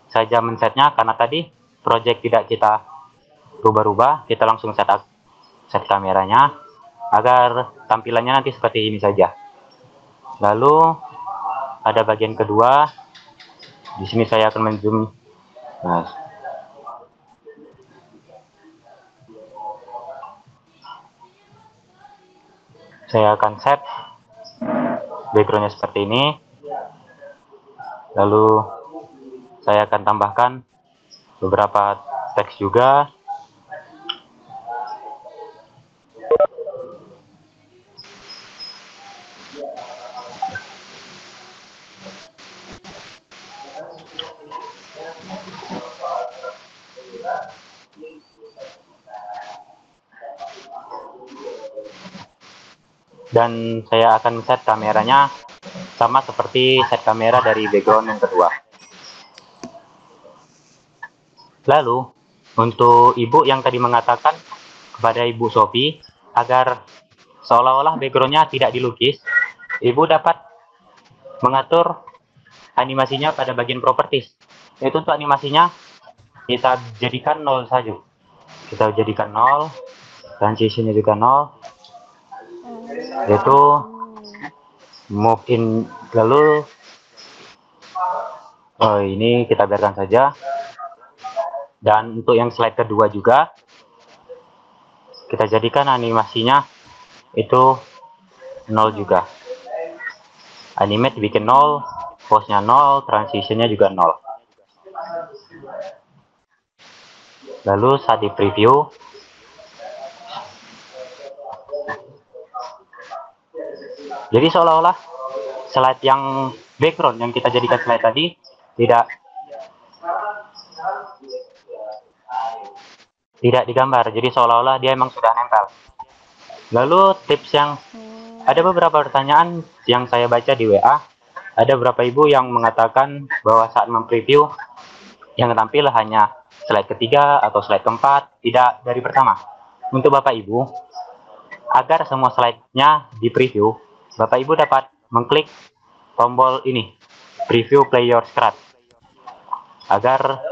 saja men-setnya, karena tadi project tidak kita rubah-rubah, kita langsung set kameranya agar tampilannya nanti seperti ini saja. Lalu pada bagian kedua, di sini saya akan menzoom. Nah, Saya akan set backgroundnya seperti ini. Lalu saya akan tambahkan beberapa teks juga. Dan saya akan set kameranya sama seperti set kamera dari background yang kedua. Lalu untuk ibu yang tadi mengatakan kepada ibu Sophie agar seolah-olah backgroundnya tidak dilukis, ibu dapat mengatur animasinya pada bagian properties. Yaitu untuk animasinya kita jadikan 0 saja. Kita jadikan 0, transitionnya juga 0. Yaitu move in, lalu ini kita biarkan saja. Dan untuk yang slide kedua juga kita jadikan animasinya itu 0 juga. Animate bikin 0, pose-nya 0, transitionnya juga 0. Lalu saat di preview, jadi seolah-olah slide yang background yang kita jadikan slide tadi tidak digambar, jadi seolah-olah dia memang sudah nempel. Lalu tips yang ada beberapa pertanyaan yang saya baca di WA, ada beberapa ibu yang mengatakan bahwa saat mempreview yang tampil hanya slide ketiga atau slide keempat, tidak dari pertama. Untuk Bapak Ibu, agar semua slide-nya di preview, Bapak Ibu dapat mengklik tombol ini, preview play your script, agar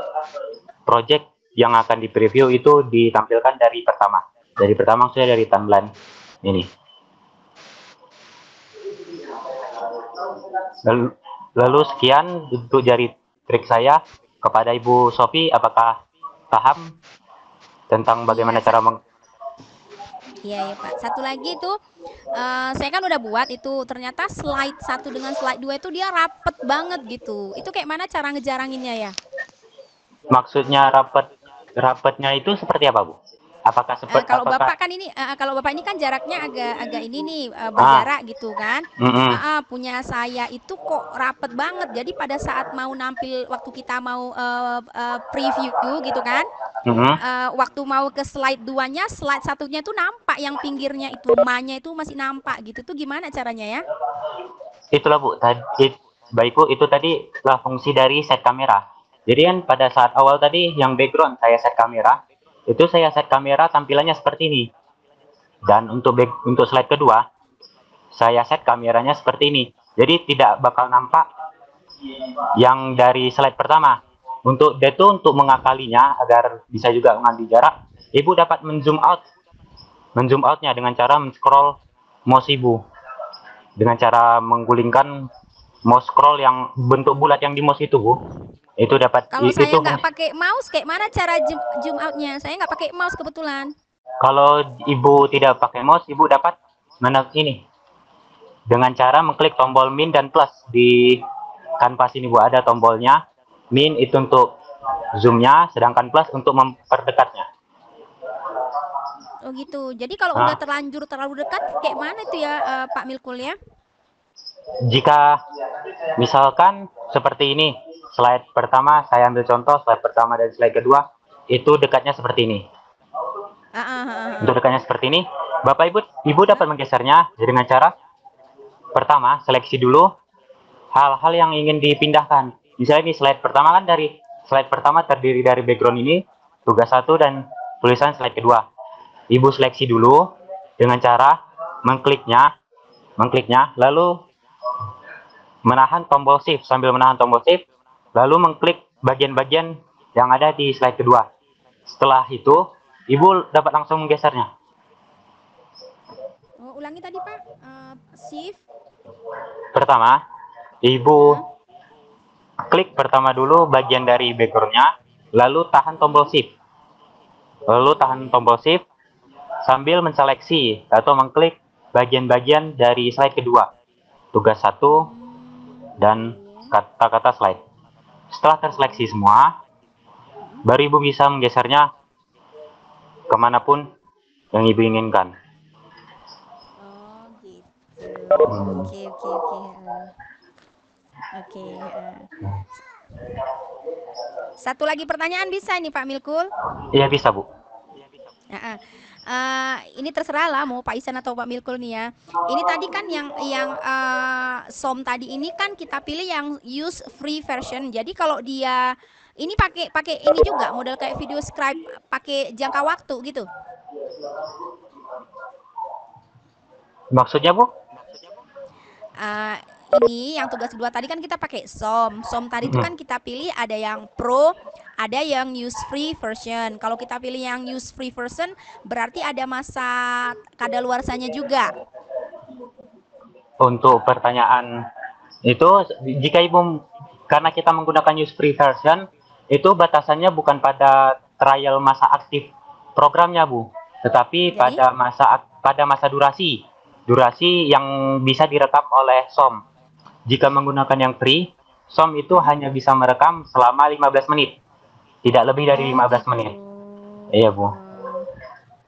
project yang akan di preview itu ditampilkan dari pertama. Dari pertama maksudnya dari timeline ini. Lalu sekian untuk jari trik saya kepada Ibu Sophie. Apakah paham tentang bagaimana cara Iya ya Pak. Satu lagi itu saya kan udah buat itu, ternyata slide 1 dengan slide 2 itu dia rapet banget gitu. Itu kayak mana cara ngejaranginnya ya? Maksudnya rapetnya itu seperti apa, Bu? Apakah seperti kalau Bapak kan ini kalau Bapak ini kan jaraknya agak ini nih berjarak gitu kan. Punya saya itu kok rapet banget. Jadi pada saat mau nampil waktu kita mau preview gitu kan. Waktu mau ke slide 2-nya, slide satunya itu nampak yang pinggirnya itu, ma-nya itu masih nampak gitu. Tuh gimana caranya ya? Itulah Bu, Baik Bu, itu tadi lah fungsi dari set kamera. Jadi kan pada saat awal tadi yang background saya set kamera, itu saya set kamera tampilannya seperti ini. Dan untuk slide kedua, saya set kameranya seperti ini. Jadi tidak bakal nampak yang dari slide pertama. Untuk mengakalinya agar bisa juga mengambil jarak, Ibu dapat menzoom outnya dengan cara men-scroll mouse Ibu. Dengan cara menggulingkan mouse scroll yang bentuk bulat yang di mouse itu, Bu. Itu dapat. Kalau saya nggak pakai mouse, kayak mana cara zoom outnya? Saya nggak pakai mouse kebetulan. Kalau Ibu tidak pakai mouse, Ibu dapat ini dengan cara mengklik tombol min dan plus di kanvas ini, Bu. Ada tombolnya. Min itu untuk zoomnya, sedangkan plus untuk memperdekatnya. Oh gitu. Jadi kalau udah terlalu dekat, kayak mana itu ya Pak Milkul ya? Jika misalkan seperti ini, slide pertama saya ambil contoh, slide pertama dan slide kedua itu dekatnya seperti ini. Untuk dekatnya seperti ini, Bapak Ibu dapat menggesernya dengan cara pertama seleksi dulu hal-hal yang ingin dipindahkan. Misalnya ini slide pertama kan slide pertama terdiri dari background ini, tugas 1 dan tulisan slide kedua. Ibu seleksi dulu dengan cara mengkliknya, lalu menahan tombol shift, sambil menahan tombol shift, lalu mengklik bagian-bagian yang ada di slide kedua. Setelah itu, Ibu dapat langsung menggesernya. Ulangi tadi Pak, shift. Pertama, Ibu klik pertama dulu bagian dari backgroundnya, lalu tahan tombol shift. Sambil menseleksi atau mengklik bagian-bagian dari slide kedua, tugas 1 dan kata-kata slide. Setelah terseleksi semua, baru Ibu bisa menggesernya kemanapun yang Ibu inginkan. Oh gitu. Oke oke oke. Oke. Satu lagi pertanyaan bisa nih Pak Milkul? Iya bisa Bu. Ini terserah lah mau Pak Isan atau Pak Milkul nih ya. Ini tadi kan yang SOM tadi ini kan kita pilih yang use free version. Jadi kalau dia ini pakai ini juga model kayak video scribe pakai jangka waktu gitu. Maksudnya Bu? Ini yang tugas kedua tadi kan kita pakai SOM. SOM tadi itu kan kita pilih ada yang pro, ada yang use free version. Kalau kita pilih yang use free version berarti ada masa kadaluarsanya juga. Untuk pertanyaan itu, jika Ibu, karena kita menggunakan use free version, itu batasannya bukan pada trial masa aktif programnya Bu, tetapi Jadi? pada masa durasi yang bisa direkam oleh SOM. Jika menggunakan yang free, SOM itu hanya bisa merekam selama 15 menit, tidak lebih dari 15 menit. Iya Bu.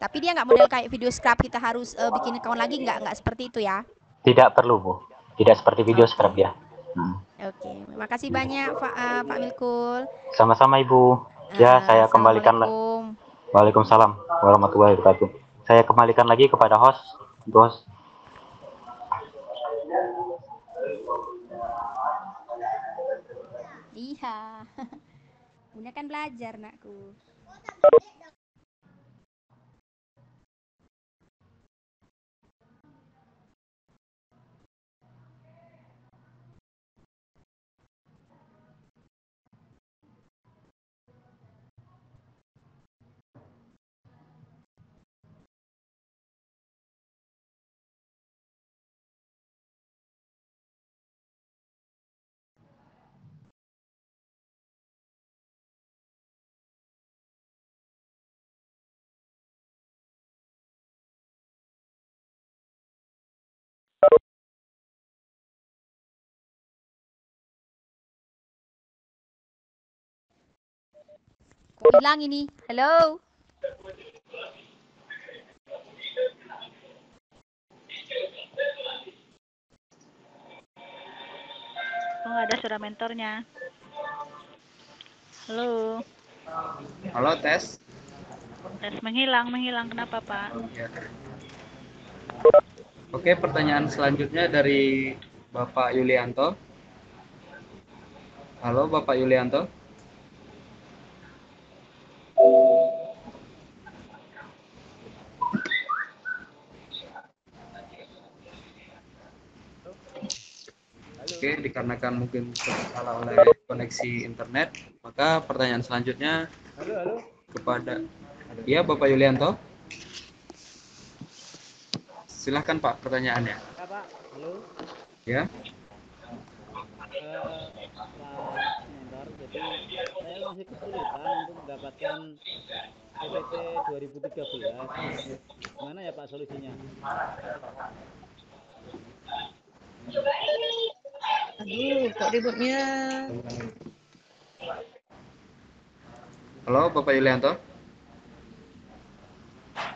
Tapi dia nggak model kayak video scrap kita harus bikin account lagi, nggak seperti itu ya? Tidak perlu Bu, tidak seperti video scrap ya. Oke, makasih banyak Pak Milkul. Sama-sama Ibu. Ya, saya kembalikan lagi. Waalaikumsalam warahmatullahi wabarakatuh. Saya kembalikan lagi kepada host. Iya. Bunda kan belajar, nakku. Kok hilang ini? Halo? Oh, ada suara mentornya. Halo. Halo, tes. Tes menghilang. Kenapa, Pak? Ya. Oke, pertanyaan selanjutnya dari Bapak Yulianto. Halo, Bapak Yulianto. Oke, dikarenakan mungkin tersalah oleh koneksi internet, maka pertanyaan selanjutnya kepada Bapak Yulianto. Silahkan Pak, pertanyaannya. Ya Pak, halo. Ya. Pak Mentor, jadi saya masih kesulitan untuk mendapatkan PPT 2013. Gimana ya Pak solusinya? Aduh, kok ributnya. Halo, Bapak Yulianto.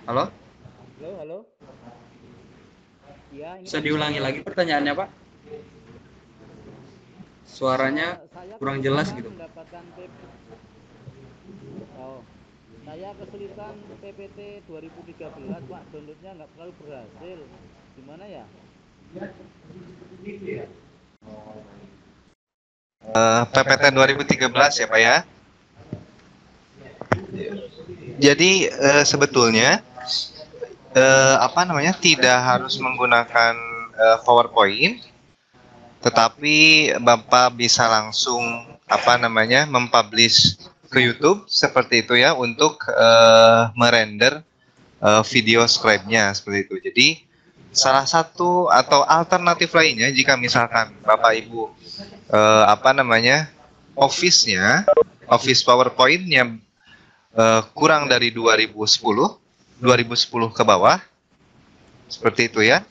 Halo. Halo. Ya, ini bisa diulangi lagi pertanyaannya, Pak? Suaranya kurang jelas gitu. Mendapatkan saya kesulitan PPT 2013, Pak. Downloadnya nggak terlalu berhasil. Gimana ya? PPT 2013 ya Pak ya. Jadi sebetulnya tidak harus menggunakan PowerPoint, tetapi Bapak bisa langsung mempublish ke YouTube seperti itu ya, untuk merender video scribe-nya seperti itu. Jadi salah satu atau alternatif lainnya, jika misalkan Bapak Ibu Office PowerPoint-nya kurang dari 2010 ke bawah, seperti itu ya.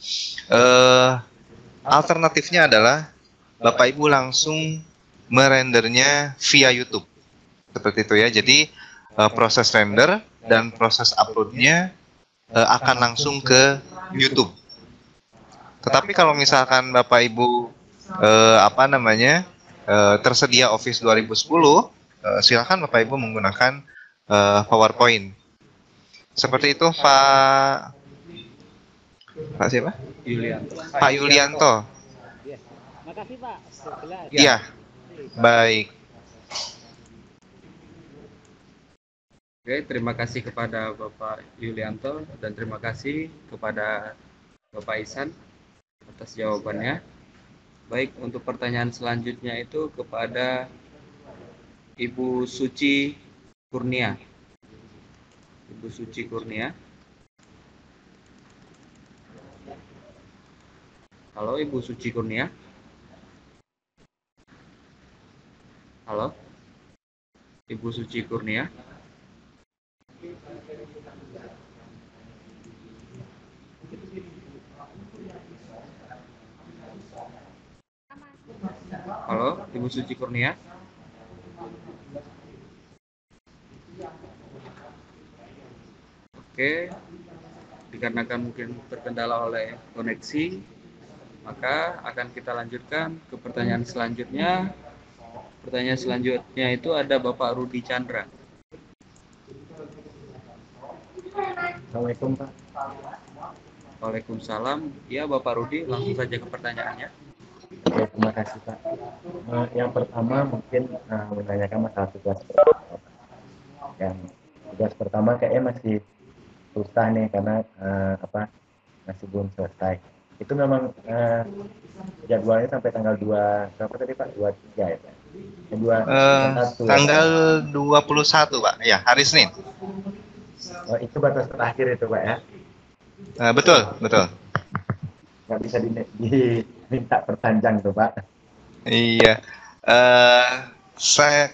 Alternatifnya adalah Bapak Ibu langsung merendernya via YouTube, seperti itu ya. Jadi proses render dan proses uploadnya akan langsung ke YouTube. Tetapi kalau misalkan Bapak Ibu tersedia Office 2010, silakan Bapak Ibu menggunakan PowerPoint. Seperti itu Pak siapa? Yulianto. Pak Yulianto. Ya. Makasih Pak. Jelas. Iya. Baik. Oke, terima kasih kepada Bapak Yulianto dan terima kasih kepada Bapak Ihsan atas jawabannya. Baik, untuk pertanyaan selanjutnya itu kepada Ibu Suci Kurnia. Ibu Suci Kurnia. Halo Ibu Suci Kurnia. Halo. Ibu Suci Kurnia. Halo, Ibu Suci Kurnia. Oke, dikarenakan mungkin terkendala oleh koneksi, maka akan kita lanjutkan ke pertanyaan selanjutnya. Pertanyaan selanjutnya itu ada Bapak Rudi Chandra. Assalamualaikum Pak. Waalaikumsalam. Ya Bapak Rudi, langsung saja ke pertanyaannya. Oke, terima kasih Pak. Yang pertama mungkin menanyakan masalah tugas. Yang tugas pertama kayaknya masih susah nih karena masih belum selesai. Itu memang jadwalnya sampai tanggal 2 berapa tadi Pak? 23 ya Pak? Tanggal 21 Pak. Ya, hari Senin. Oh, itu batas terakhir itu Pak ya? Betul. Nggak bisa diminta perpanjang tuh Pak. Iya.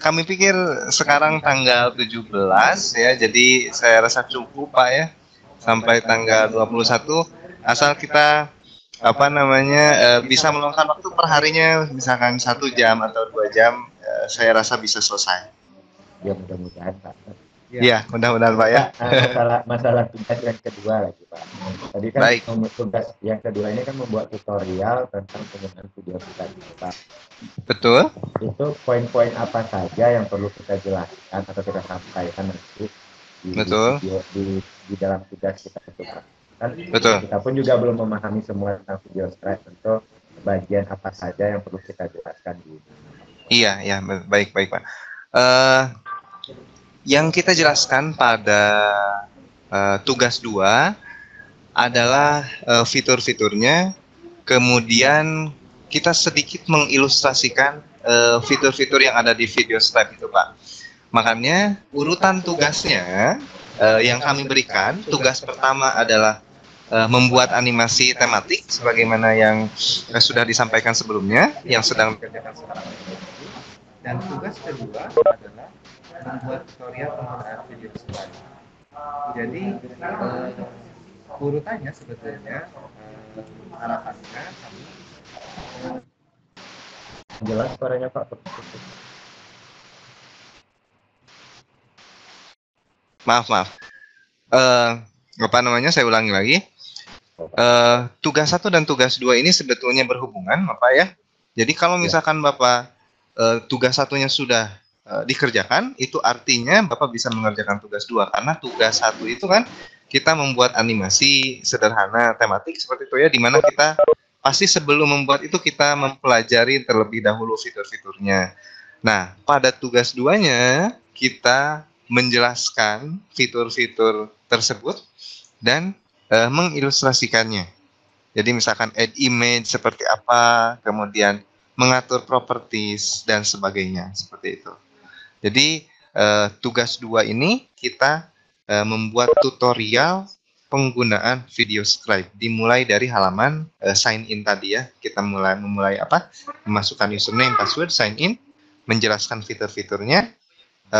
Kami pikir sekarang tanggal 17 ya, jadi saya rasa cukup Pak ya, sampai tanggal 21, asal kita bisa meluangkan waktu per harinya, misalkan 1 jam atau 2 jam, saya rasa bisa selesai. Ya mudah-mudahan Pak. Ya, mudah-mudahan Pak ya. Masalah tugas yang kedua lagi Pak. Tadi kan tugas yang kedua ini kan membuat tutorial tentang penggunaan video kita Pak. Betul. Itu poin-poin apa saja yang perlu kita jelaskan atau kita sampaikan nanti di dalam tugas kita itu Pak. Kan betul. Kita pun juga belum memahami semua tentang video Skype, tentu bagian apa saja yang perlu kita jelaskan di. Iya, baik Pak. Yang kita jelaskan pada tugas 2 adalah fitur-fiturnya, kemudian kita sedikit mengilustrasikan fitur-fitur yang ada di video Skype itu Pak. Makanya urutan tugasnya yang kami berikan, tugas pertama adalah membuat animasi tematik sebagaimana yang sudah disampaikan sebelumnya, yang sedang dikerjakan sekarang ini. Dan tugas kedua adalah membuat tutorial penggunaan video Skype. Jadi urutannya sebetulnya harapannya kami jelas suaranya Pak. Maaf. Saya ulangi lagi. Tugas 1 dan tugas 2 ini sebetulnya berhubungan, Bapak ya. Jadi kalau misalkan Bapak tugas 1-nya sudah dikerjakan, itu artinya Bapak bisa mengerjakan tugas 2. Karena tugas 1 itu kan kita membuat animasi sederhana tematik seperti itu ya, dimana kita pasti sebelum membuat itu kita mempelajari terlebih dahulu fitur-fiturnya. Nah, pada tugas 2-nya kita menjelaskan fitur-fitur tersebut dan mengilustrasikannya. Jadi misalkan add image seperti apa, kemudian mengatur properties dan sebagainya, seperti itu. Jadi tugas 2 ini kita membuat tutorial penggunaan video Skype, dimulai dari halaman sign in tadi ya. Kita memulai memasukkan username, password, sign in, menjelaskan fitur-fiturnya,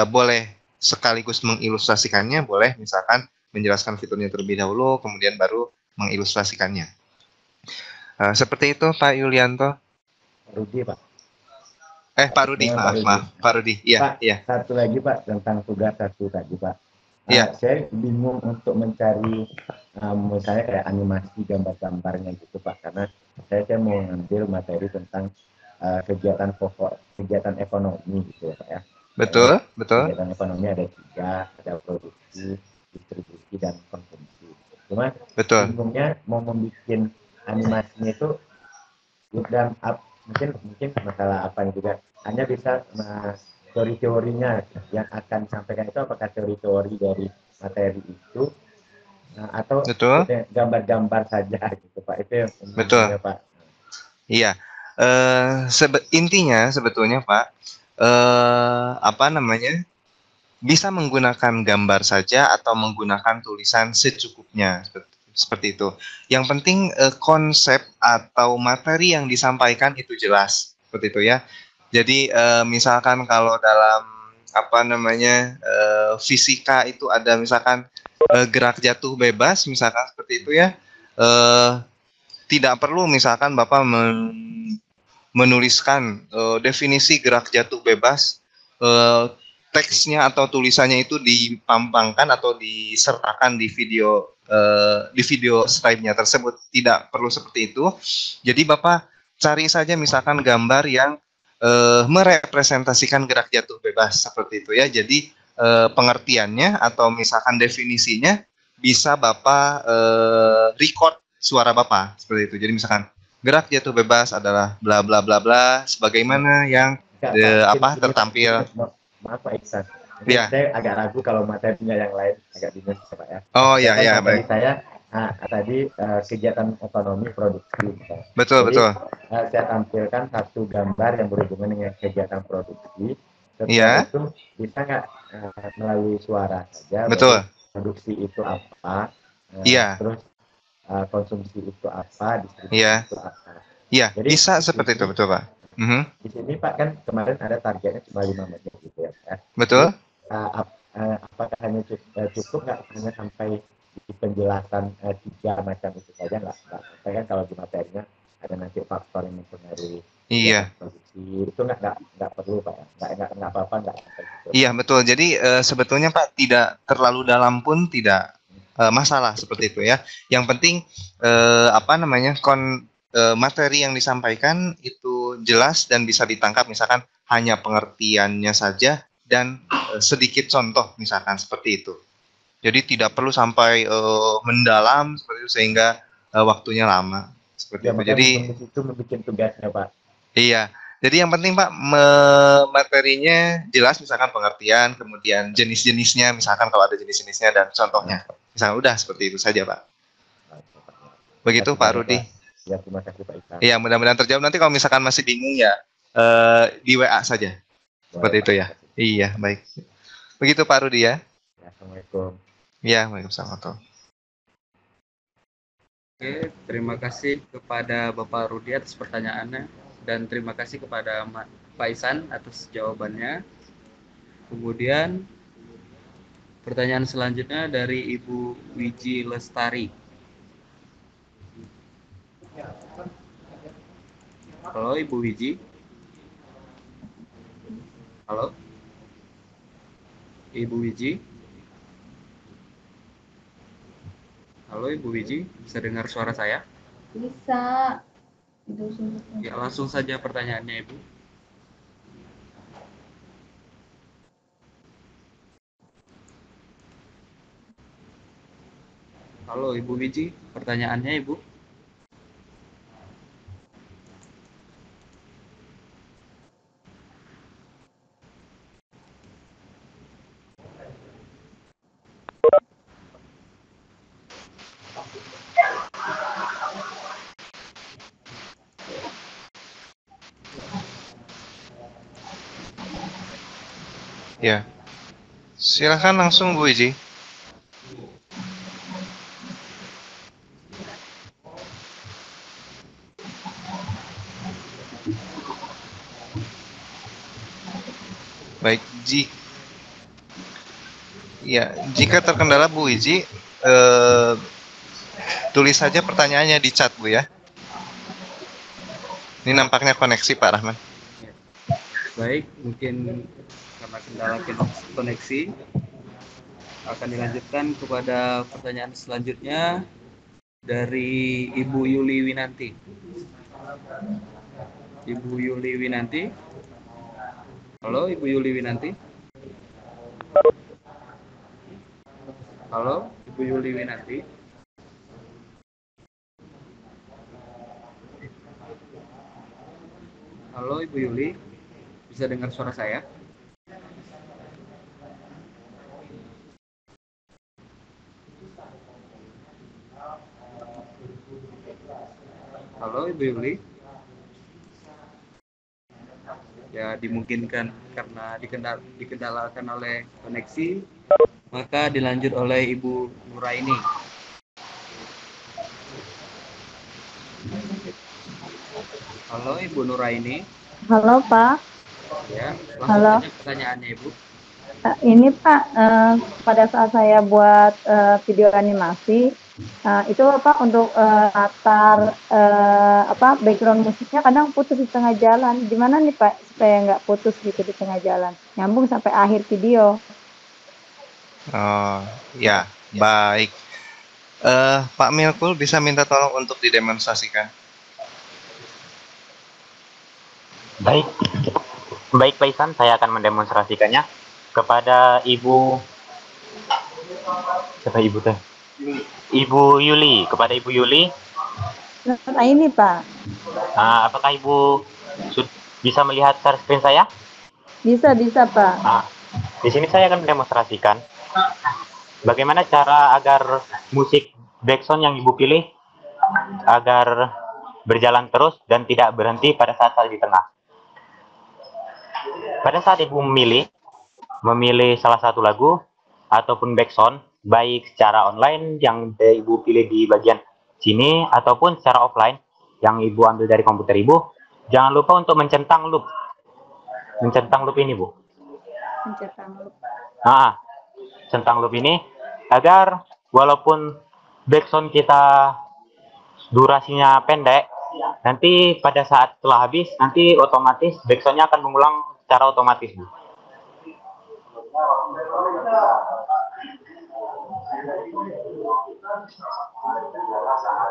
boleh sekaligus mengilustrasikannya, boleh misalkan menjelaskan fiturnya terlebih dahulu, kemudian baru mengilustrasikannya. Seperti itu Pak Yulianto. Rudi Pak. Pak Rudi, maaf, Pak Rudi. Iya, Pak, iya. satu lagi Pak tentang tugas satu tadi Pak. Iya. Saya bingung untuk mencari misalnya kayak animasi gambar-gambarnya gitu Pak, karena saya mau ngambil materi tentang kegiatan pokok, kegiatan ekonomi gitu ya Pak ya. Betul, betul. Kegiatan ekonomi ada 3, ada produksi, distribusi, dan konsumsi. Cuma bingungnya mau membuat animasinya itu dan mungkin masalah apa juga, hanya bisa teori-teorinya yang akan disampaikan itu apakah teori-teori dari materi itu atau gambar-gambar saja gitu Pak, itu yang betul Pak. Iya, intinya sebetulnya Pak, bisa menggunakan gambar saja atau menggunakan tulisan secukupnya, seperti itu. Yang penting konsep atau materi yang disampaikan itu jelas, seperti itu ya. Jadi misalkan kalau dalam fisika itu ada misalkan gerak jatuh bebas, misalkan seperti itu ya. Tidak perlu misalkan Bapak menuliskan definisi gerak jatuh bebas, teksnya atau tulisannya itu dipampangkan atau disertakan di video slide-nya tersebut. Tidak perlu seperti itu. Jadi Bapak cari saja misalkan gambar yang merepresentasikan gerak jatuh bebas seperti itu ya. Jadi pengertiannya atau misalkan definisinya bisa Bapak record suara Bapak seperti itu. Jadi misalkan gerak jatuh bebas adalah bla bla bla bla sebagaimana yang tertampil. Maaf Pak Iksan. Ya. Saya agak ragu kalau materinya yang lain, agak bingung Pak ya. Oh iya iya baik. Saya tadi kegiatan ekonomi produksi. Betul. Saya tampilkan satu gambar yang berhubungan dengan kegiatan produksi. Iya. Itu bisa nggak melalui suara saja? Betul. Produksi itu apa? Iya. Terus konsumsi itu apa? Distribusi itu apa? Iya. Bisa seperti itu betul Pak. Di sini Pak kan kemarin ada targetnya cuma 5 menit gitu ya. Betul. Apakah hanya cukup nggak hanya sampai di penjelasan 3 macam itu saja nggak? Saya kan kalau di materinya ada nanti faktor yang mempengaruhi produksi itu nggak perlu Pak ya? Nggak apa-apa nggak sampai gitu. Iya betul. Jadi sebetulnya Pak tidak terlalu dalam pun tidak masalah seperti itu ya. Yang penting materi yang disampaikan itu jelas dan bisa ditangkap, misalkan hanya pengertiannya saja dan sedikit contoh misalkan seperti itu. Jadi tidak perlu sampai mendalam seperti itu sehingga waktunya lama seperti itu. Jadi itu membuat tugasnya Pak. Iya. Jadi yang penting Pak materinya jelas, misalkan pengertian, kemudian jenis-jenisnya, misalkan kalau ada jenis-jenisnya dan contohnya. Misalkan udah seperti itu saja Pak. Begitu Pak Rudi. Ya, terima kasih Pak Iksan. Iya, mudah-mudahan terjawab. Nanti kalau misalkan masih bingung ya di WA saja. Seperti itu ya. Iya, baik. Begitu Pak Rudi ya. Assalamualaikum. Ya, waalaikumsalam. Oke, terima kasih kepada Bapak Rudi atas pertanyaannya dan terima kasih kepada Pak Ihsan atas jawabannya. Kemudian pertanyaan selanjutnya dari Ibu Wiji Lestari. Halo Ibu Wiji. Halo Ibu Wiji. Halo Ibu Wiji, bisa dengar suara saya? Bisa. Ya, langsung saja pertanyaannya Ibu. Halo Ibu Wiji, pertanyaannya Ibu. Ya, silakan langsung Bu Wiji. Baik, jika terkendala Bu Wiji, Tulis saja pertanyaannya di chat, Bu ya. Ini nampaknya koneksi Pak Rahman. Ya. Baik, mungkin karena kendala koneksi akan dilanjutkan kepada pertanyaan selanjutnya dari Ibu Yuli Winanti. Ibu Yuli Winanti. Halo, Ibu Yuli Winanti. Halo, Ibu Yuli Winanti. Halo, Ibu Yuli. Bisa dengar suara saya? Halo, Ibu Yuli. Ya, dimungkinkan karena dikendalakan oleh koneksi, maka dilanjut oleh Ibu Nuraini. Halo, Ibu Nuraini. Halo Pak. Ya, langsung Halo. saja pertanyaannya, Ibu. Ini Pak, pada saat saya buat video animasi, itu apa untuk latar background musiknya kadang putus di tengah jalan. Gimana nih Pak supaya nggak putus gitu di tengah jalan, nyambung sampai akhir video? Oh, ya, baik. Pak Milkul bisa minta tolong untuk didemonstrasikan. Baik, baik Pak Isan, saya akan mendemonstrasikannya kepada Ibu. Siapa Ibu teh? Ibu Yuli, kepada Ibu Yuli. Nah ini Pak. Apakah Ibu bisa melihat share screen saya? Bisa Pak. Di sini saya akan mendemonstrasikan bagaimana cara agar musik background yang Ibu pilih agar berjalan terus dan tidak berhenti pada saat di tengah. Pada saat Ibu memilih salah satu lagu ataupun background, baik secara online yang Ibu pilih di bagian sini ataupun secara offline yang Ibu ambil dari komputer Ibu, jangan lupa untuk mencentang loop. Mencentang loop ini, Bu. Mencentang loop. Centang loop ini agar walaupun background kita durasinya pendek, nanti pada saat setelah habis, nanti otomatis backsoundnya akan mengulang secara otomatis, Bu.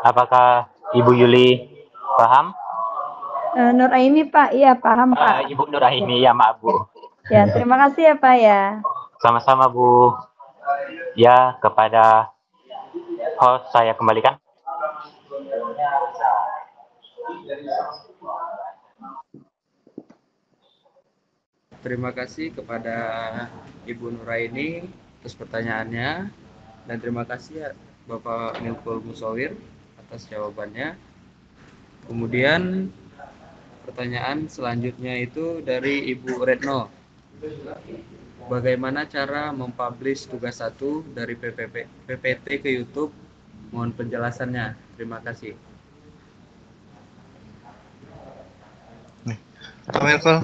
Apakah Ibu Yuli paham? Nuraini Pak, iya paham Pak. Ibu Nuraini, ya maaf Bu. Ya, terima kasih ya Pak ya. Sama-sama Bu. Ya, kepada host saya kembalikan. Terima kasih kepada Ibu Nuraini atas pertanyaannya, dan terima kasih ya Bapak Milkul Musawir atas jawabannya. Kemudian pertanyaan selanjutnya itu dari Ibu Retno. Bagaimana cara mempublish tugas 1 dari PPT ke YouTube? Mohon penjelasannya. Terima kasih. Pak Milkul.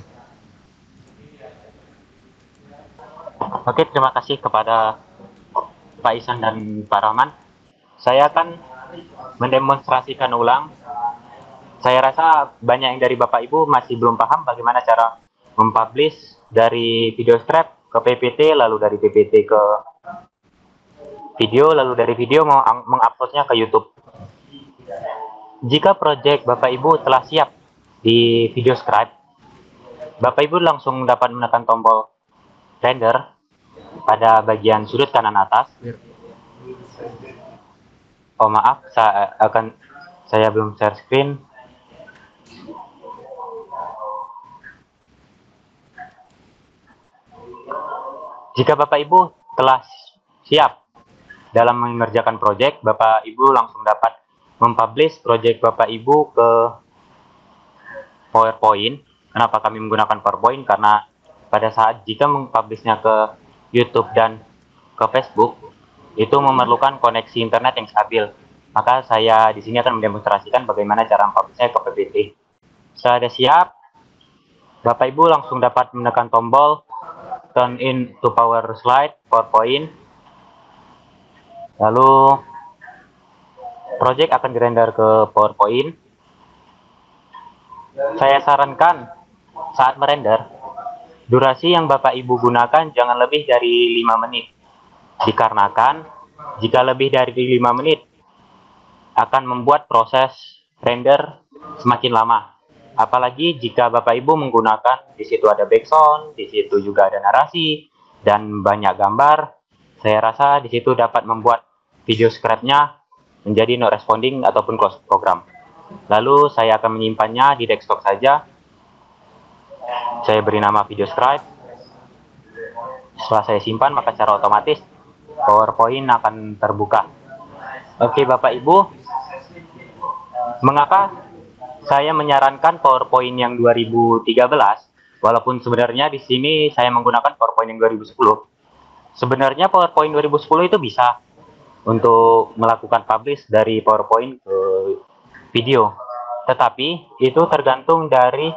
Oke, terima kasih kepada Pak Isan dan Pak Rahman. Saya akan mendemonstrasikan ulang. Saya rasa banyak yang dari Bapak Ibu masih belum paham bagaimana cara mempublish dari video strap ke PPT, lalu dari PPT ke video, lalu dari video menguploadnya ke YouTube. Jika proyek Bapak Ibu telah siap di video scribe, Bapak Ibu langsung dapat menekan tombol render pada bagian sudut kanan atas. Oh maaf, saya belum share screen. Jika Bapak Ibu telah siap dalam mengerjakan proyek, Bapak Ibu langsung dapat mempublish proyek Bapak Ibu ke PowerPoint. Kenapa kami menggunakan PowerPoint? Karena pada saat jika mempublishnya ke YouTube dan ke Facebook, itu memerlukan koneksi internet yang stabil. Maka saya di sini akan mendemonstrasikan bagaimana cara mempublishnya ke PPT. Setelah ada siap, Bapak Ibu langsung dapat menekan tombol turn in to power slide PowerPoint. Lalu project akan dirender ke PowerPoint. Saya sarankan saat merender, durasi yang Bapak Ibu gunakan jangan lebih dari 5 menit. Dikarenakan jika lebih dari 5 menit akan membuat proses render semakin lama. Apalagi jika Bapak Ibu menggunakan, di situ ada background, di situ juga ada narasi, dan banyak gambar. Saya rasa di situ dapat membuat video script-nya menjadi not responding ataupun close program. Lalu saya akan menyimpannya di desktop saja. Saya beri nama video script. Setelah saya simpan, maka secara otomatis PowerPoint akan terbuka. Oke Bapak Ibu, mengapa saya menyarankan PowerPoint yang 2013, walaupun sebenarnya di sini saya menggunakan PowerPoint yang 2010. Sebenarnya PowerPoint 2010 itu bisa untuk melakukan publish dari PowerPoint ke video. Tetapi itu tergantung dari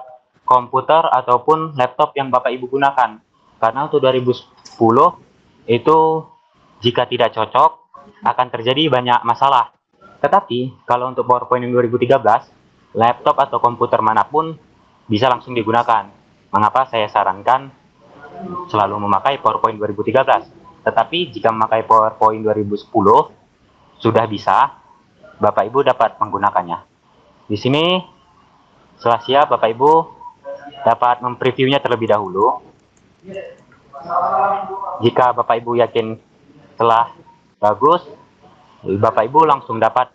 komputer ataupun laptop yang Bapak Ibu gunakan. Karena untuk 2010 itu jika tidak cocok akan terjadi banyak masalah. Tetapi kalau untuk PowerPoint yang 2013, laptop atau komputer manapun bisa langsung digunakan. Mengapa saya sarankan selalu memakai PowerPoint 2013. Tetapi jika memakai PowerPoint 2010 sudah bisa, Bapak Ibu dapat menggunakannya. Di sini setelah siap, Bapak Ibu dapat mempreviewnya terlebih dahulu. Jika Bapak Ibu yakin telah bagus, Bapak Ibu langsung dapat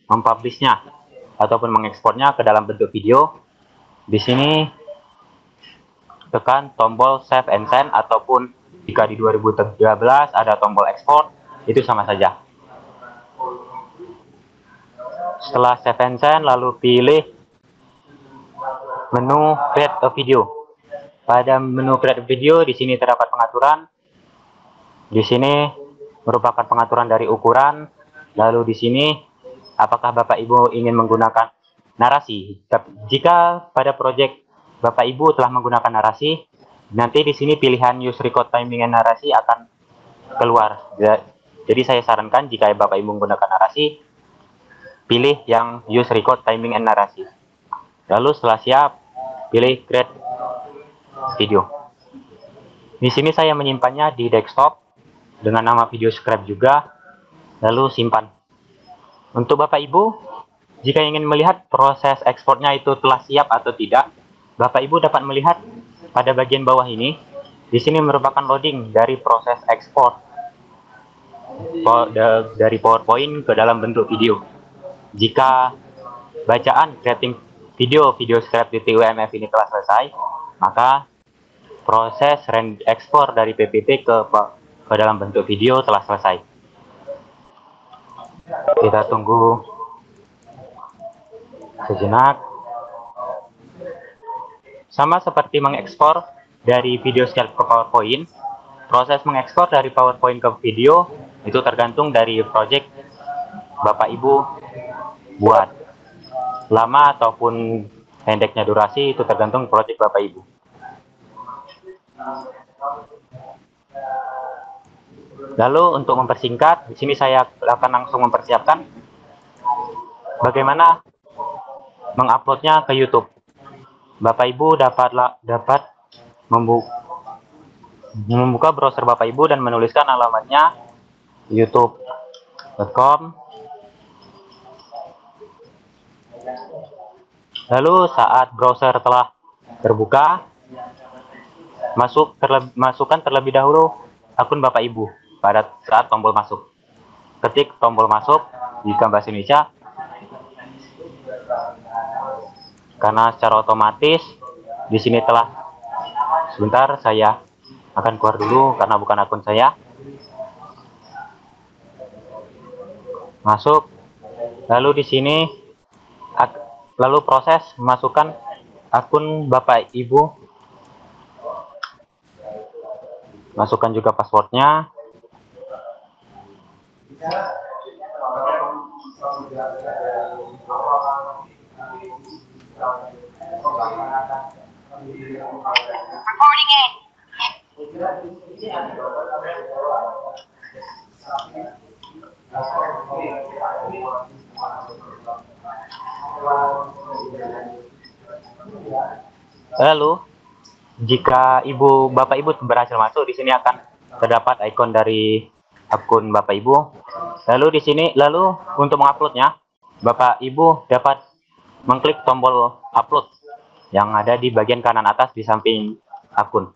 mempublishnya ataupun mengekspornya ke dalam bentuk video. Di sini tekan tombol save and send, ataupun jika di 2013 ada tombol ekspor, itu sama saja. Setelah save and send, lalu pilih menu create a video. Pada menu create a video, di sini terdapat pengaturan. Di sini merupakan pengaturan dari ukuran. Lalu di sini apakah Bapak Ibu ingin menggunakan narasi. Jika pada project Bapak Ibu telah menggunakan narasi, nanti di sini pilihan use record timing and narasi akan keluar. Jadi saya sarankan jika Bapak Ibu menggunakan narasi, pilih yang use record timing and narasi. Lalu setelah siap, pilih create video. Di sini saya menyimpannya di desktop dengan nama video script juga, lalu simpan. Untuk Bapak Ibu, jika ingin melihat proses ekspornya itu telah siap atau tidak, Bapak Ibu dapat melihat pada bagian bawah ini. Di sini merupakan loading dari proses ekspor dari PowerPoint ke dalam bentuk video. Jika bacaan creating video script di TUMF ini telah selesai, maka proses ekspor dari PPT ke dalam bentuk video telah selesai. Kita tunggu sejenak. Sama seperti mengekspor dari video script ke PowerPoint, proses mengekspor dari PowerPoint ke video itu tergantung dari project Bapak Ibu buat. Lama ataupun pendeknya durasi itu tergantung project Bapak Ibu. Lalu untuk mempersingkat, di sini saya akan langsung mempersiapkan bagaimana menguploadnya ke YouTube. Bapak Ibu dapat membuka browser Bapak Ibu dan menuliskan alamatnya youtube.com. Lalu saat browser telah terbuka, masukkan terlebih dahulu akun Bapak Ibu pada saat tombol masuk. Ketik tombol masuk jika bahasa Indonesia, karena secara otomatis di sini telah, sebentar saya akan keluar dulu karena bukan akun saya. Masuk, lalu di sini lalu proses masukkan akun Bapak Ibu, masukkan juga passwordnya. Lalu jika Bapak Ibu berhasil masuk, di sini akan terdapat ikon dari akun Bapak Ibu. Lalu untuk menguploadnya, Bapak Ibu dapat mengklik tombol upload yang ada di bagian kanan atas di samping akun.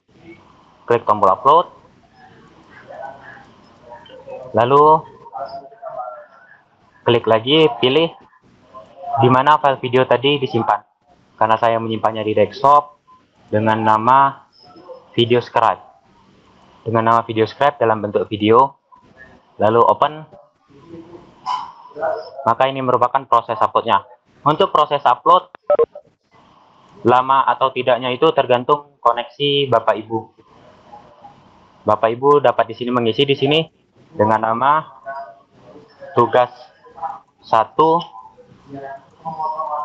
Klik tombol upload. Lalu klik lagi, pilih di mana file video tadi disimpan. Karena saya menyimpannya di desktop dengan nama video scribe. Dengan nama video scribe dalam bentuk video. Lalu open. Maka ini merupakan proses uploadnya. Untuk proses upload, lama atau tidaknya itu tergantung koneksi Bapak Ibu. Bapak Ibu dapat di sini mengisi di sini dengan nama tugas 1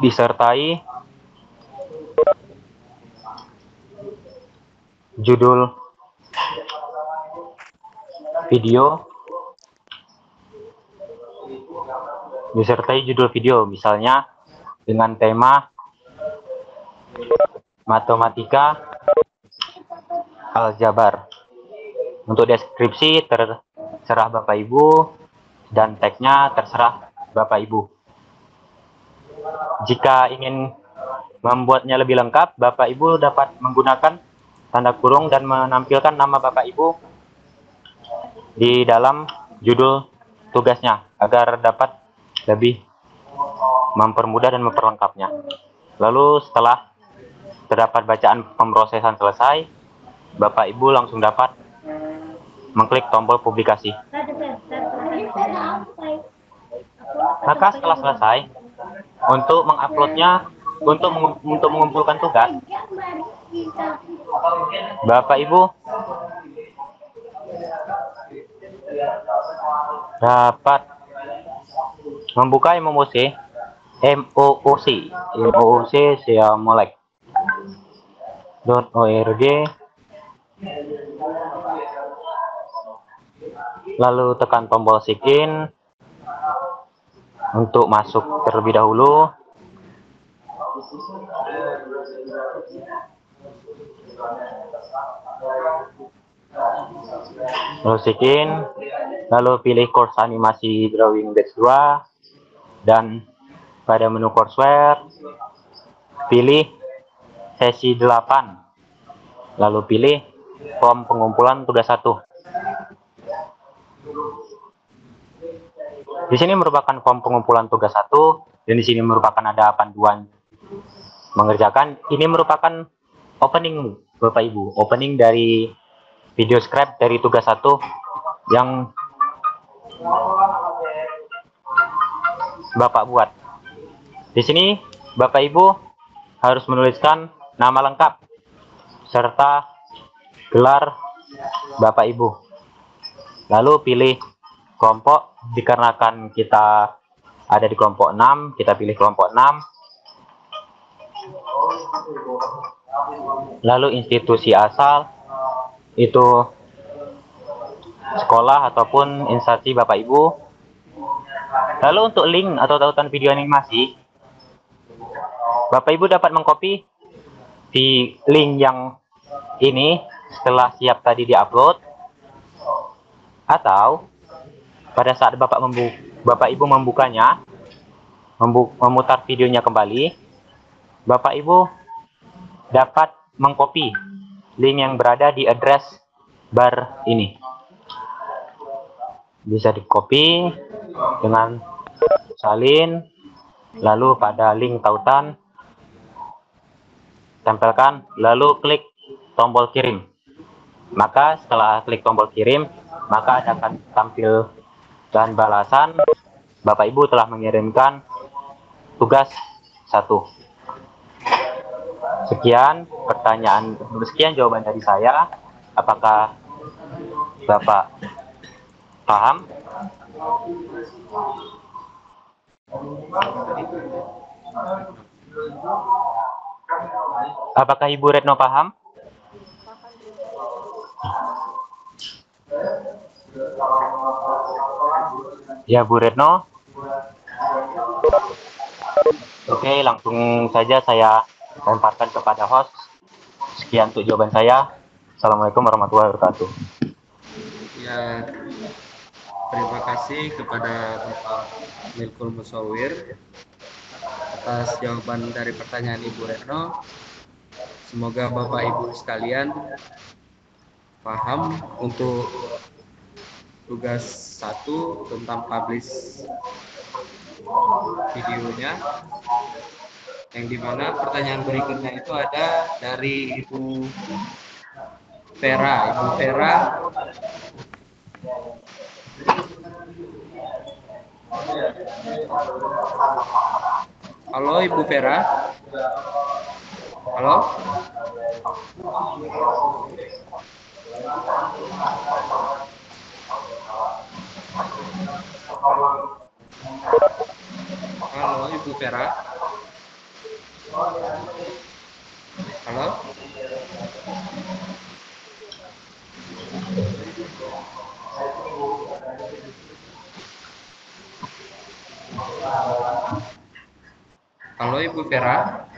disertai judul video, misalnya dengan tema matematika aljabar. Untuk deskripsi terserah Bapak Ibu dan tagnya terserah Bapak Ibu. Jika ingin membuatnya lebih lengkap, Bapak Ibu dapat menggunakan tanda kurung dan menampilkan nama Bapak Ibu di dalam judul tugasnya agar dapat lebih mempermudah dan memperlengkapnya. Lalu setelah terdapat bacaan pemrosesan selesai, Bapak Ibu langsung dapat mengklik tombol publikasi. Maka setelah selesai, untuk menguploadnya, untuk mengumpulkan tugas, Bapak Ibu dapat membuka MOOC siamolek.org, lalu tekan tombol sign untuk masuk terlebih dahulu. Lalu sign, lalu pilih course animasi drawing batch 2 dan pada menu courseware pilih sesi 8, lalu pilih form pengumpulan tugas 1. Di sini merupakan form pengumpulan tugas 1 dan di sini merupakan ada panduan mengerjakan. Ini merupakan opening Bapak Ibu, opening dari video script dari tugas 1 yang Bapak buat. Di sini Bapak Ibu harus menuliskan nama lengkap serta gelar Bapak Ibu. Lalu pilih kelompok, dikarenakan kita ada di kelompok 6, kita pilih kelompok 6. Lalu institusi asal itu sekolah ataupun instansi Bapak Ibu. Lalu untuk link atau tautan video animasi, Bapak Ibu dapat mengcopy di link yang ini setelah siap tadi diupload, atau pada saat Bapak Ibu membukanya, memutar videonya kembali, Bapak Ibu dapat mengcopy link yang berada di address bar ini. Bisa di-copy dengan salin, lalu pada link tautan tempelkan, lalu klik tombol kirim. Maka setelah klik tombol kirim, maka akan tampil dan balasan Bapak Ibu telah mengirimkan tugas 1. Sekian jawaban dari saya. Apakah Bapak paham? Apakah Ibu Retno paham? Ya, Bu Retno. Oke, langsung saja saya lemparkan kepada host Sekian untuk jawaban saya. Assalamualaikum warahmatullahi wabarakatuh. Ya, terima kasih kepada Bapak Milkul Musawir atas jawaban dari pertanyaan Ibu Retno. Semoga Bapak Ibu sekalian paham untuk tugas 1 tentang publish videonya, yang dimana pertanyaan berikutnya itu ada dari Ibu Vera. Ibu Vera, halo Ibu Vera. Halo. Halo Ibu Vera. Halo. Halo Ibu Vera.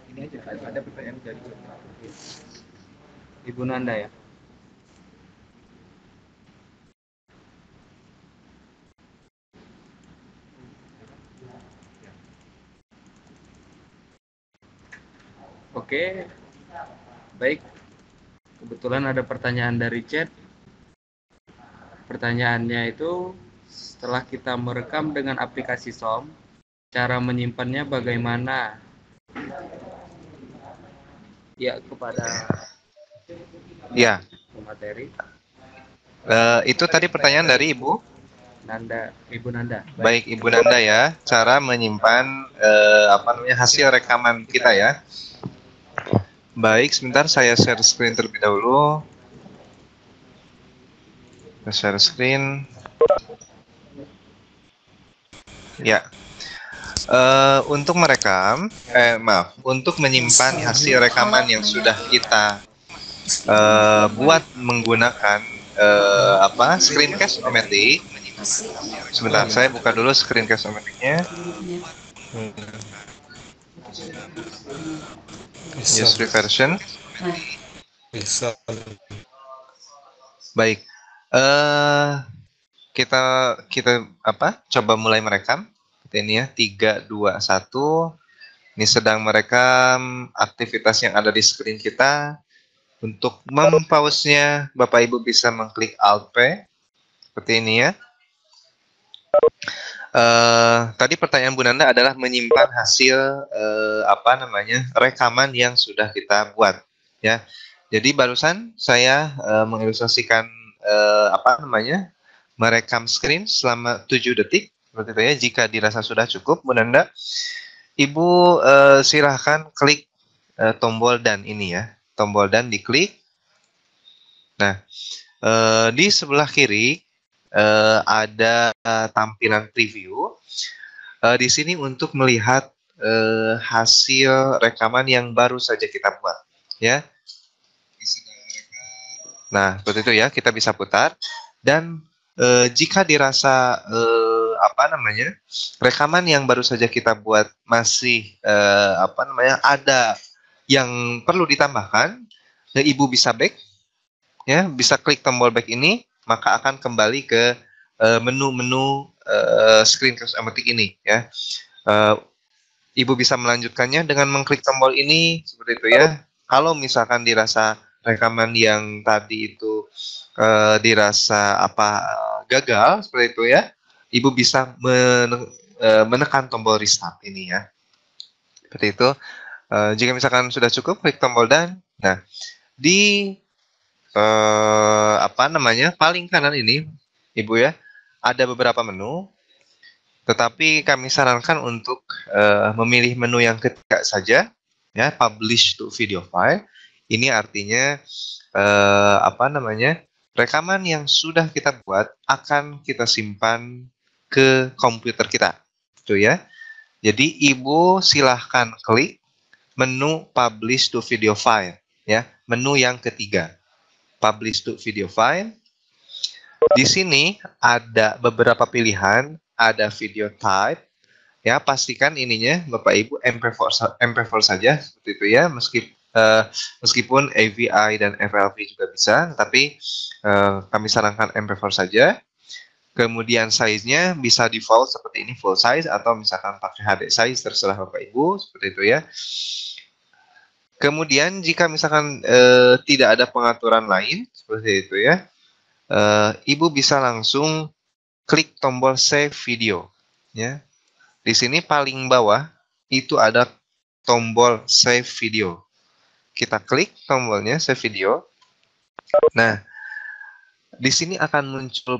Ini aja ada pertanyaan dari Ibu Nanda ya. Oke, baik. Kebetulan ada pertanyaan dari chat. Pertanyaannya itu, setelah kita merekam dengan aplikasi SOM, cara menyimpannya bagaimana? Ya, kepada pemateri. Itu tadi pertanyaan dari Ibu Nanda, Ibu Nanda. Baik, Ibu Nanda ya, cara menyimpan hasil rekaman kita ya. Baik, sebentar saya share screen terlebih dahulu. Share screen. Ya. Untuk merekam, untuk menyimpan hasil rekaman yang sudah kita buat menggunakan screencast-o-matic. Sebentar, saya buka dulu screencast-o-matic-nya. Use reversion. Baik. Kita coba mulai merekam. Ini ya, 3, 2, 1. Ini sedang merekam aktivitas yang ada di screen kita. Untuk mempause-nya, Bapak Ibu bisa mengklik Alt P. Seperti ini ya. Tadi pertanyaan Bu Nanda adalah menyimpan hasil rekaman yang sudah kita buat ya. Jadi barusan saya mengilustrasikan merekam screen selama 7 detik seperti itu ya. Jika dirasa sudah cukup, Bu Nanda, Ibu silahkan klik tombol dan ini ya. Tombol dan diklik. Nah, di sebelah kiri ada tampilan preview. Di sini untuk melihat hasil rekaman yang baru saja kita buat, ya. Nah, seperti itu ya, kita bisa putar. Dan jika dirasa rekaman yang baru saja kita buat masih ada yang perlu ditambahkan, Ibu bisa back, ya, bisa klik tombol back ini, maka akan kembali ke menu-menu screencast-o-matic ini, ya. Ibu bisa melanjutkannya dengan mengklik tombol ini seperti itu ya. Kalau misalkan dirasa rekaman yang tadi itu dirasa gagal seperti itu ya, Ibu bisa menekan tombol restart ini ya. Seperti itu. Jika misalkan sudah cukup, klik tombol dan. Nah, di paling kanan ini, Ibu ya, ada beberapa menu. Tetapi kami sarankan untuk memilih menu yang ketiga saja, ya, publish to video file. Ini artinya rekaman yang sudah kita buat akan kita simpan ke komputer kita, Tuh ya. Jadi Ibu silahkan klik menu Publish to Video File, ya. Menu yang ketiga, Publish to Video File. Di sini ada beberapa pilihan, ada video type. Ya, pastikan ininya Bapak Ibu MP4 saja seperti itu ya, meskipun AVI dan FLV juga bisa, tapi kami sarankan MP4 saja. Kemudian size-nya bisa default seperti ini, full size, atau misalkan pakai HD size, terserah Bapak Ibu, seperti itu ya. Kemudian jika misalkan tidak ada pengaturan lain, seperti itu ya, Ibu bisa langsung klik tombol save video. Ya. Di sini paling bawah itu ada tombol save video. Kita klik tombolnya save video. Nah, di sini akan muncul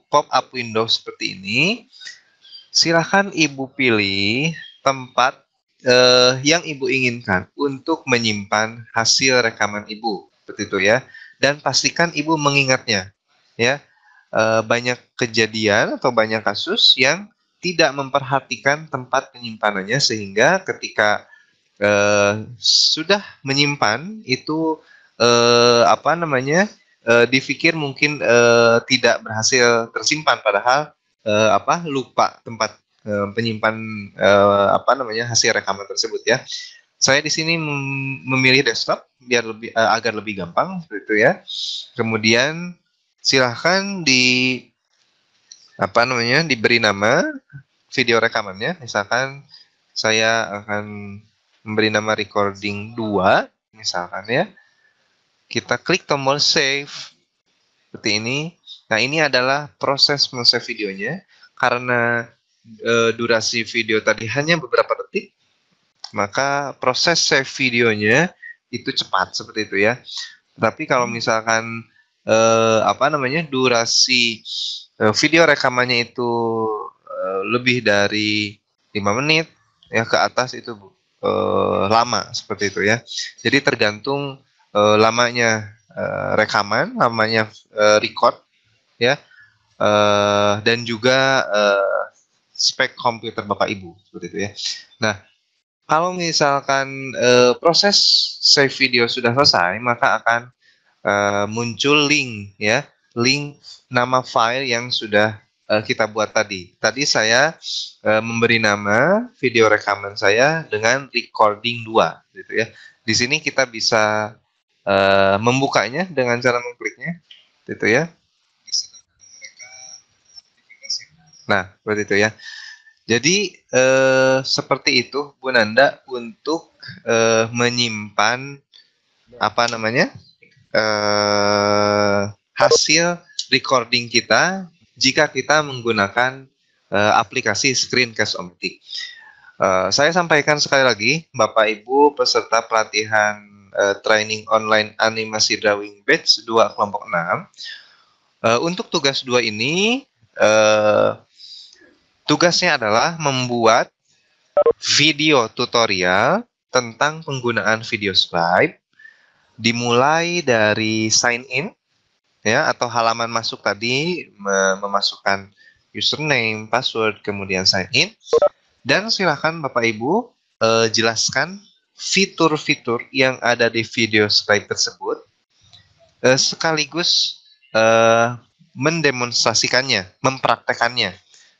pop-up window seperti ini. Silahkan Ibu pilih tempat yang Ibu inginkan untuk menyimpan hasil rekaman Ibu, seperti itu ya. Dan pastikan Ibu mengingatnya, ya. Banyak kejadian atau banyak kasus yang tidak memperhatikan tempat penyimpanannya, sehingga ketika sudah menyimpan itu dipikir mungkin tidak berhasil tersimpan, padahal lupa tempat penyimpan hasil rekaman tersebut ya. Saya di sini memilih desktop biar agar lebih gampang seperti itu ya. Kemudian silahkan diberi nama video rekamannya. Misalkan saya akan memberi nama recording 2 misalkan ya. Kita klik tombol save seperti ini. Nah, ini adalah proses men-save videonya. Karena durasi video tadi hanya beberapa detik, maka proses save videonya itu cepat seperti itu ya. Tapi kalau misalkan durasi video rekamannya itu lebih dari 5 menit ya ke atas, itu lama seperti itu ya. Jadi tergantung lamanya rekaman, lamanya record ya, dan juga spek komputer Bapak Ibu seperti itu ya. Nah, kalau misalkan proses save video sudah selesai, maka akan muncul link ya, link nama file yang sudah kita buat tadi. Tadi saya memberi nama video rekaman saya dengan recording 2 gitu ya. Di sini kita bisa membukanya dengan cara mengkliknya gitu ya. Nah, seperti itu ya. Jadi seperti itu Bu Nanda untuk menyimpan hasil recording kita jika kita menggunakan aplikasi Screencast-O-Matic. Saya sampaikan sekali lagi, Bapak Ibu peserta pelatihan training online animasi drawing batch 2 kelompok 6. Untuk tugas 2 ini, tugasnya adalah membuat video tutorial tentang penggunaan VideoScribe, dimulai dari sign in ya, atau halaman masuk tadi, memasukkan username, password, kemudian sign in, dan silakan Bapak Ibu jelaskan fitur-fitur yang ada di VideoScribe tersebut, sekaligus mendemonstrasikannya, mempraktekannya.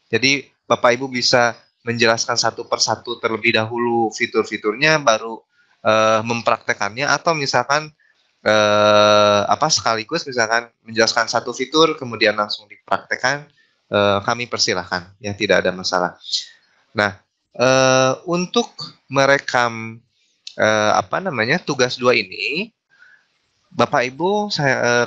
Jadi Bapak Ibu bisa menjelaskan satu persatu terlebih dahulu fitur-fiturnya, baru mempraktekannya, atau misalkan sekaligus misalkan menjelaskan satu fitur kemudian langsung dipraktekkan, kami persilahkan ya, tidak ada masalah. Nah, untuk merekam tugas 2 ini, Bapak Ibu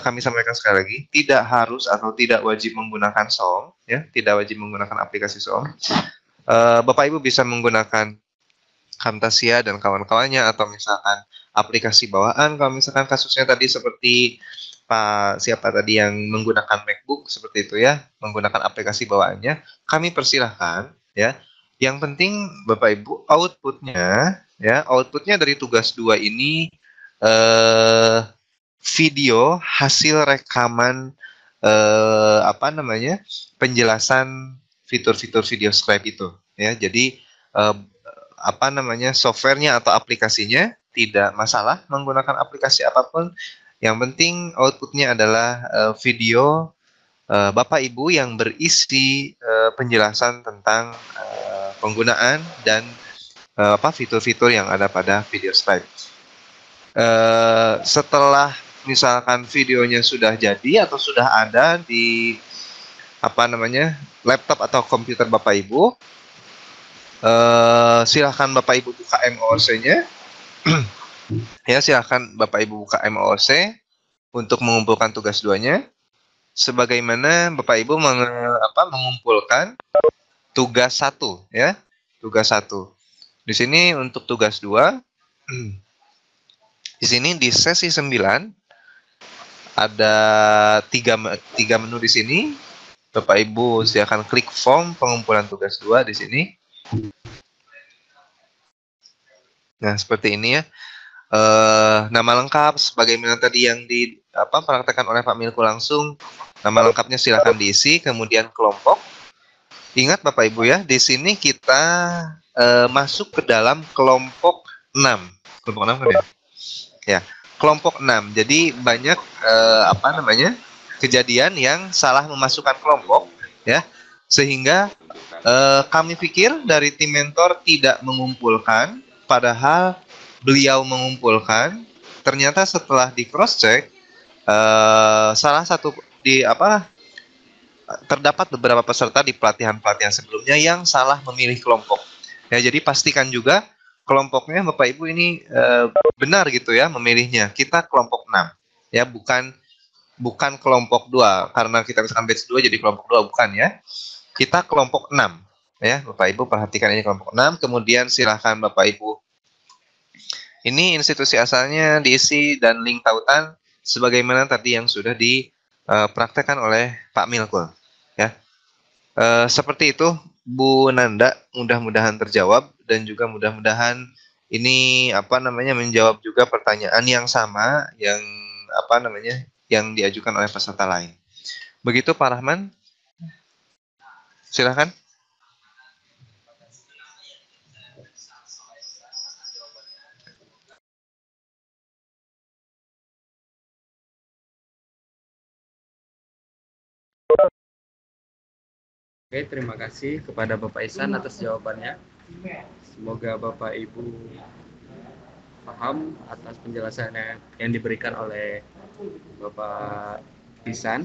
kami sampaikan sekali lagi, tidak harus atau tidak wajib menggunakan SOM ya, tidak wajib menggunakan aplikasi SOM. Bapak Ibu bisa menggunakan Camtasia dan kawan-kawannya, atau misalkan aplikasi bawaan. Kalau misalkan kasusnya tadi seperti Pak siapa tadi yang menggunakan MacBook seperti itu ya, menggunakan aplikasi bawaannya, kami persilahkan ya. Yang penting Bapak Ibu outputnya dari tugas 2 ini video hasil rekaman penjelasan fitur-fitur video scribe itu ya. Jadi apa namanya, softwarenya atau aplikasinya tidak masalah menggunakan aplikasi apapun. Yang penting outputnya adalah video Bapak Ibu yang berisi penjelasan tentang penggunaan dan apa fitur-fitur yang ada pada video scribe. Setelah misalkan videonya sudah jadi atau sudah ada di apa namanya laptop atau komputer Bapak Ibu, silahkan Bapak Ibu buka MOOC-nya. Ya, silahkan Bapak Ibu buka MOOC untuk mengumpulkan tugas 2-nya. Sebagaimana Bapak Ibu mengumpulkan tugas 1 ya. Tugas 1. Di sini untuk tugas 2 di sini di sesi 9 ada tiga menu di sini. Bapak Ibu silakan klik form pengumpulan tugas 2 di sini. Nah, seperti ini ya. Nama lengkap sebagaimana tadi yang praktekkan oleh Pak Milko langsung. Nama lengkapnya silakan diisi, kemudian kelompok. Ingat Bapak Ibu ya, di sini kita masuk ke dalam kelompok 6. Kelompok 6 kan ya? Ya, kelompok 6. Jadi banyak kejadian yang salah memasukkan kelompok ya. Sehingga kami pikir dari tim mentor tidak mengumpulkan, padahal beliau mengumpulkan. Ternyata setelah di cross check salah satu terdapat beberapa peserta di pelatihan-pelatihan sebelumnya yang salah memilih kelompok. Ya, jadi pastikan juga kelompoknya Bapak Ibu ini benar gitu ya memilihnya. Kita kelompok 6 ya, bukan kelompok 2 karena kita misalkan batch 2 jadi kelompok 2, bukan ya. Kita kelompok 6 ya. Bapak Ibu perhatikan ini kelompok 6, kemudian silahkan Bapak Ibu ini institusi asalnya diisi dan link tautan sebagaimana tadi yang sudah dipraktekkan oleh Pak Milko ya. Seperti itu Bu Nanda, mudah-mudahan terjawab dan juga mudah-mudahan ini menjawab juga pertanyaan yang sama yang yang diajukan oleh peserta lain. Begitu Pak Rahman. Silakan. Oke, terima kasih kepada Bapak Ihsan atas jawabannya. Semoga Bapak Ibu paham atas penjelasan yang diberikan oleh Bapak Ihsan.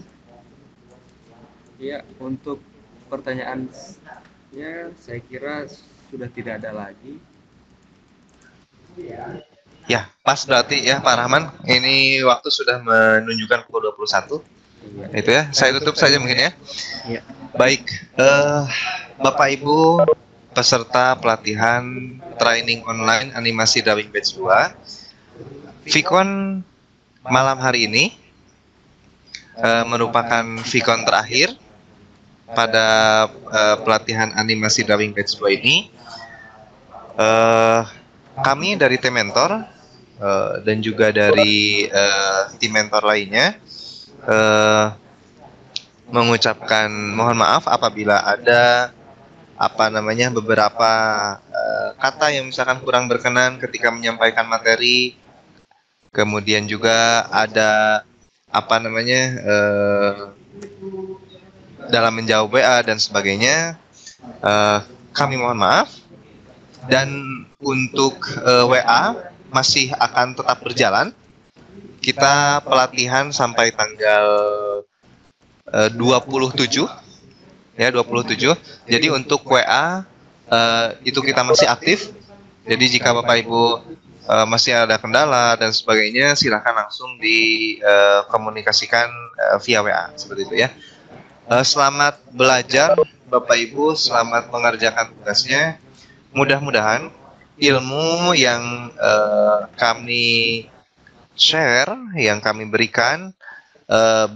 Ya, untuk pertanyaannya saya kira sudah tidak ada lagi. Ya, pas berarti ya Pak Rahman. Ini waktu sudah menunjukkan pukul 21. Iya. Itu ya, saya tutup saja mungkin ya. Iya. Baik, Bapak Ibu peserta pelatihan training online animasi drawing batch 2, Vkon malam hari ini merupakan Vkon terakhir pada pelatihan animasi drawing batch 2 ini. Kami dari tim mentor dan juga dari tim mentor lainnya mengucapkan mohon maaf apabila ada beberapa kata yang misalkan kurang berkenan ketika menyampaikan materi, kemudian juga ada dalam menjawab WA dan sebagainya. Kami mohon maaf. Dan untuk WA masih akan tetap berjalan. Kita pelatihan sampai tanggal 27 ya, 27. Jadi untuk WA itu kita masih aktif. Jadi jika Bapak Ibu masih ada kendala dan sebagainya, silakan langsung dikomunikasikan via WA seperti itu ya. Selamat belajar Bapak Ibu, selamat mengerjakan tugasnya. Mudah-mudahan ilmu yang kami share, yang kami berikan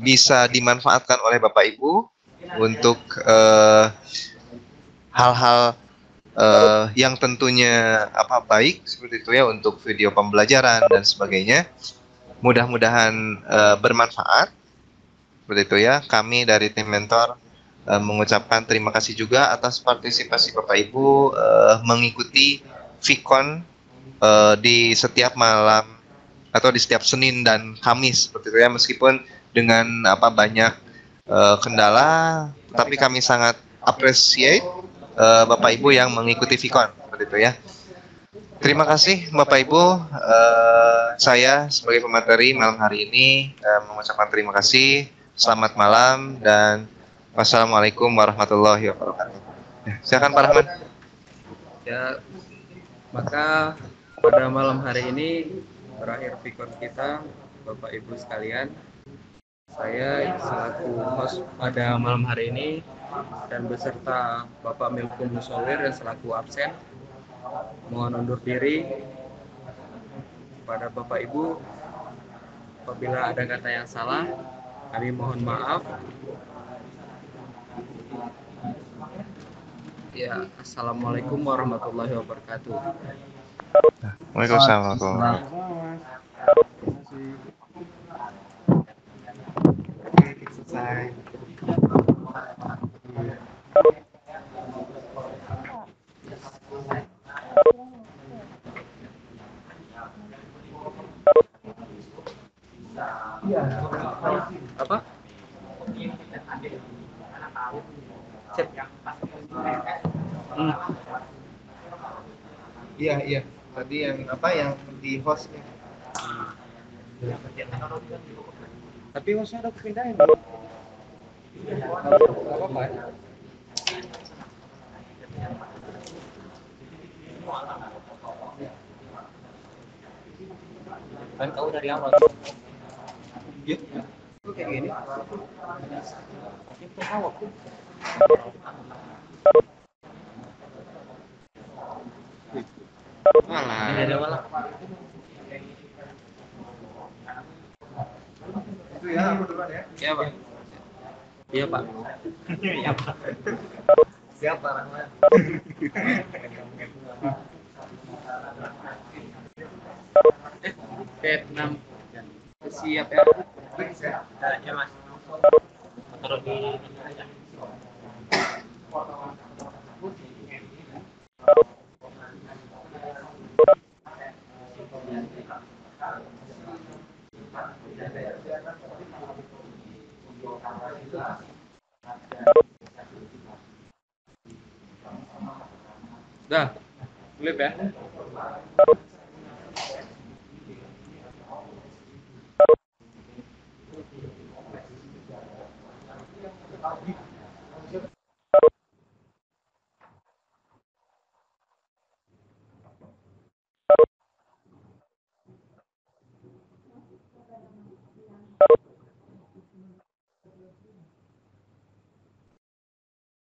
bisa dimanfaatkan oleh Bapak Ibu untuk hal-hal yang tentunya baik seperti itu ya, untuk video pembelajaran dan sebagainya. Mudah-mudahan bermanfaat seperti itu ya. Kami dari tim mentor mengucapkan terima kasih juga atas partisipasi Bapak Ibu mengikuti Vicon di setiap malam atau di setiap Senin dan Kamis seperti itu ya, meskipun dengan banyak kendala, tetapi kami sangat appreciate Bapak Ibu yang mengikuti Vicon seperti itu ya. Terima kasih Bapak Ibu. Saya sebagai pemateri malam hari ini mengucapkan terima kasih. Selamat malam dan wassalamualaikum warahmatullahi wabarakatuh. Ya, silakan Pak Rahman. Ya, maka pada malam hari ini berakhir Vicon kita, Bapak Ibu sekalian. Saya selaku host pada malam hari ini dan beserta Bapak Milkum Musawir yang selaku absen mohon undur diri. Pada Bapak Ibu, apabila ada kata yang salah, kami mohon maaf. Ya, assalamualaikum warahmatullahi wabarakatuh. Waalaikumsalam warahmatullahi Apa? Cek. Iya. Tadi yang yang di hostnya. Tapi hostnya udah pindahin. Gak apa-apa ya? Kan tahu dari awal. Iya. Itu kayak gini. Itu awal. Malah. Ini ada malah. Itu ya, aku duluan ya. Iya, Pak. Iya, Pak. Iya, Pak. Siapa Rahman? Vietnam. Siap ya. Ya, Mas. Taruh di aja. Dah, flip ya.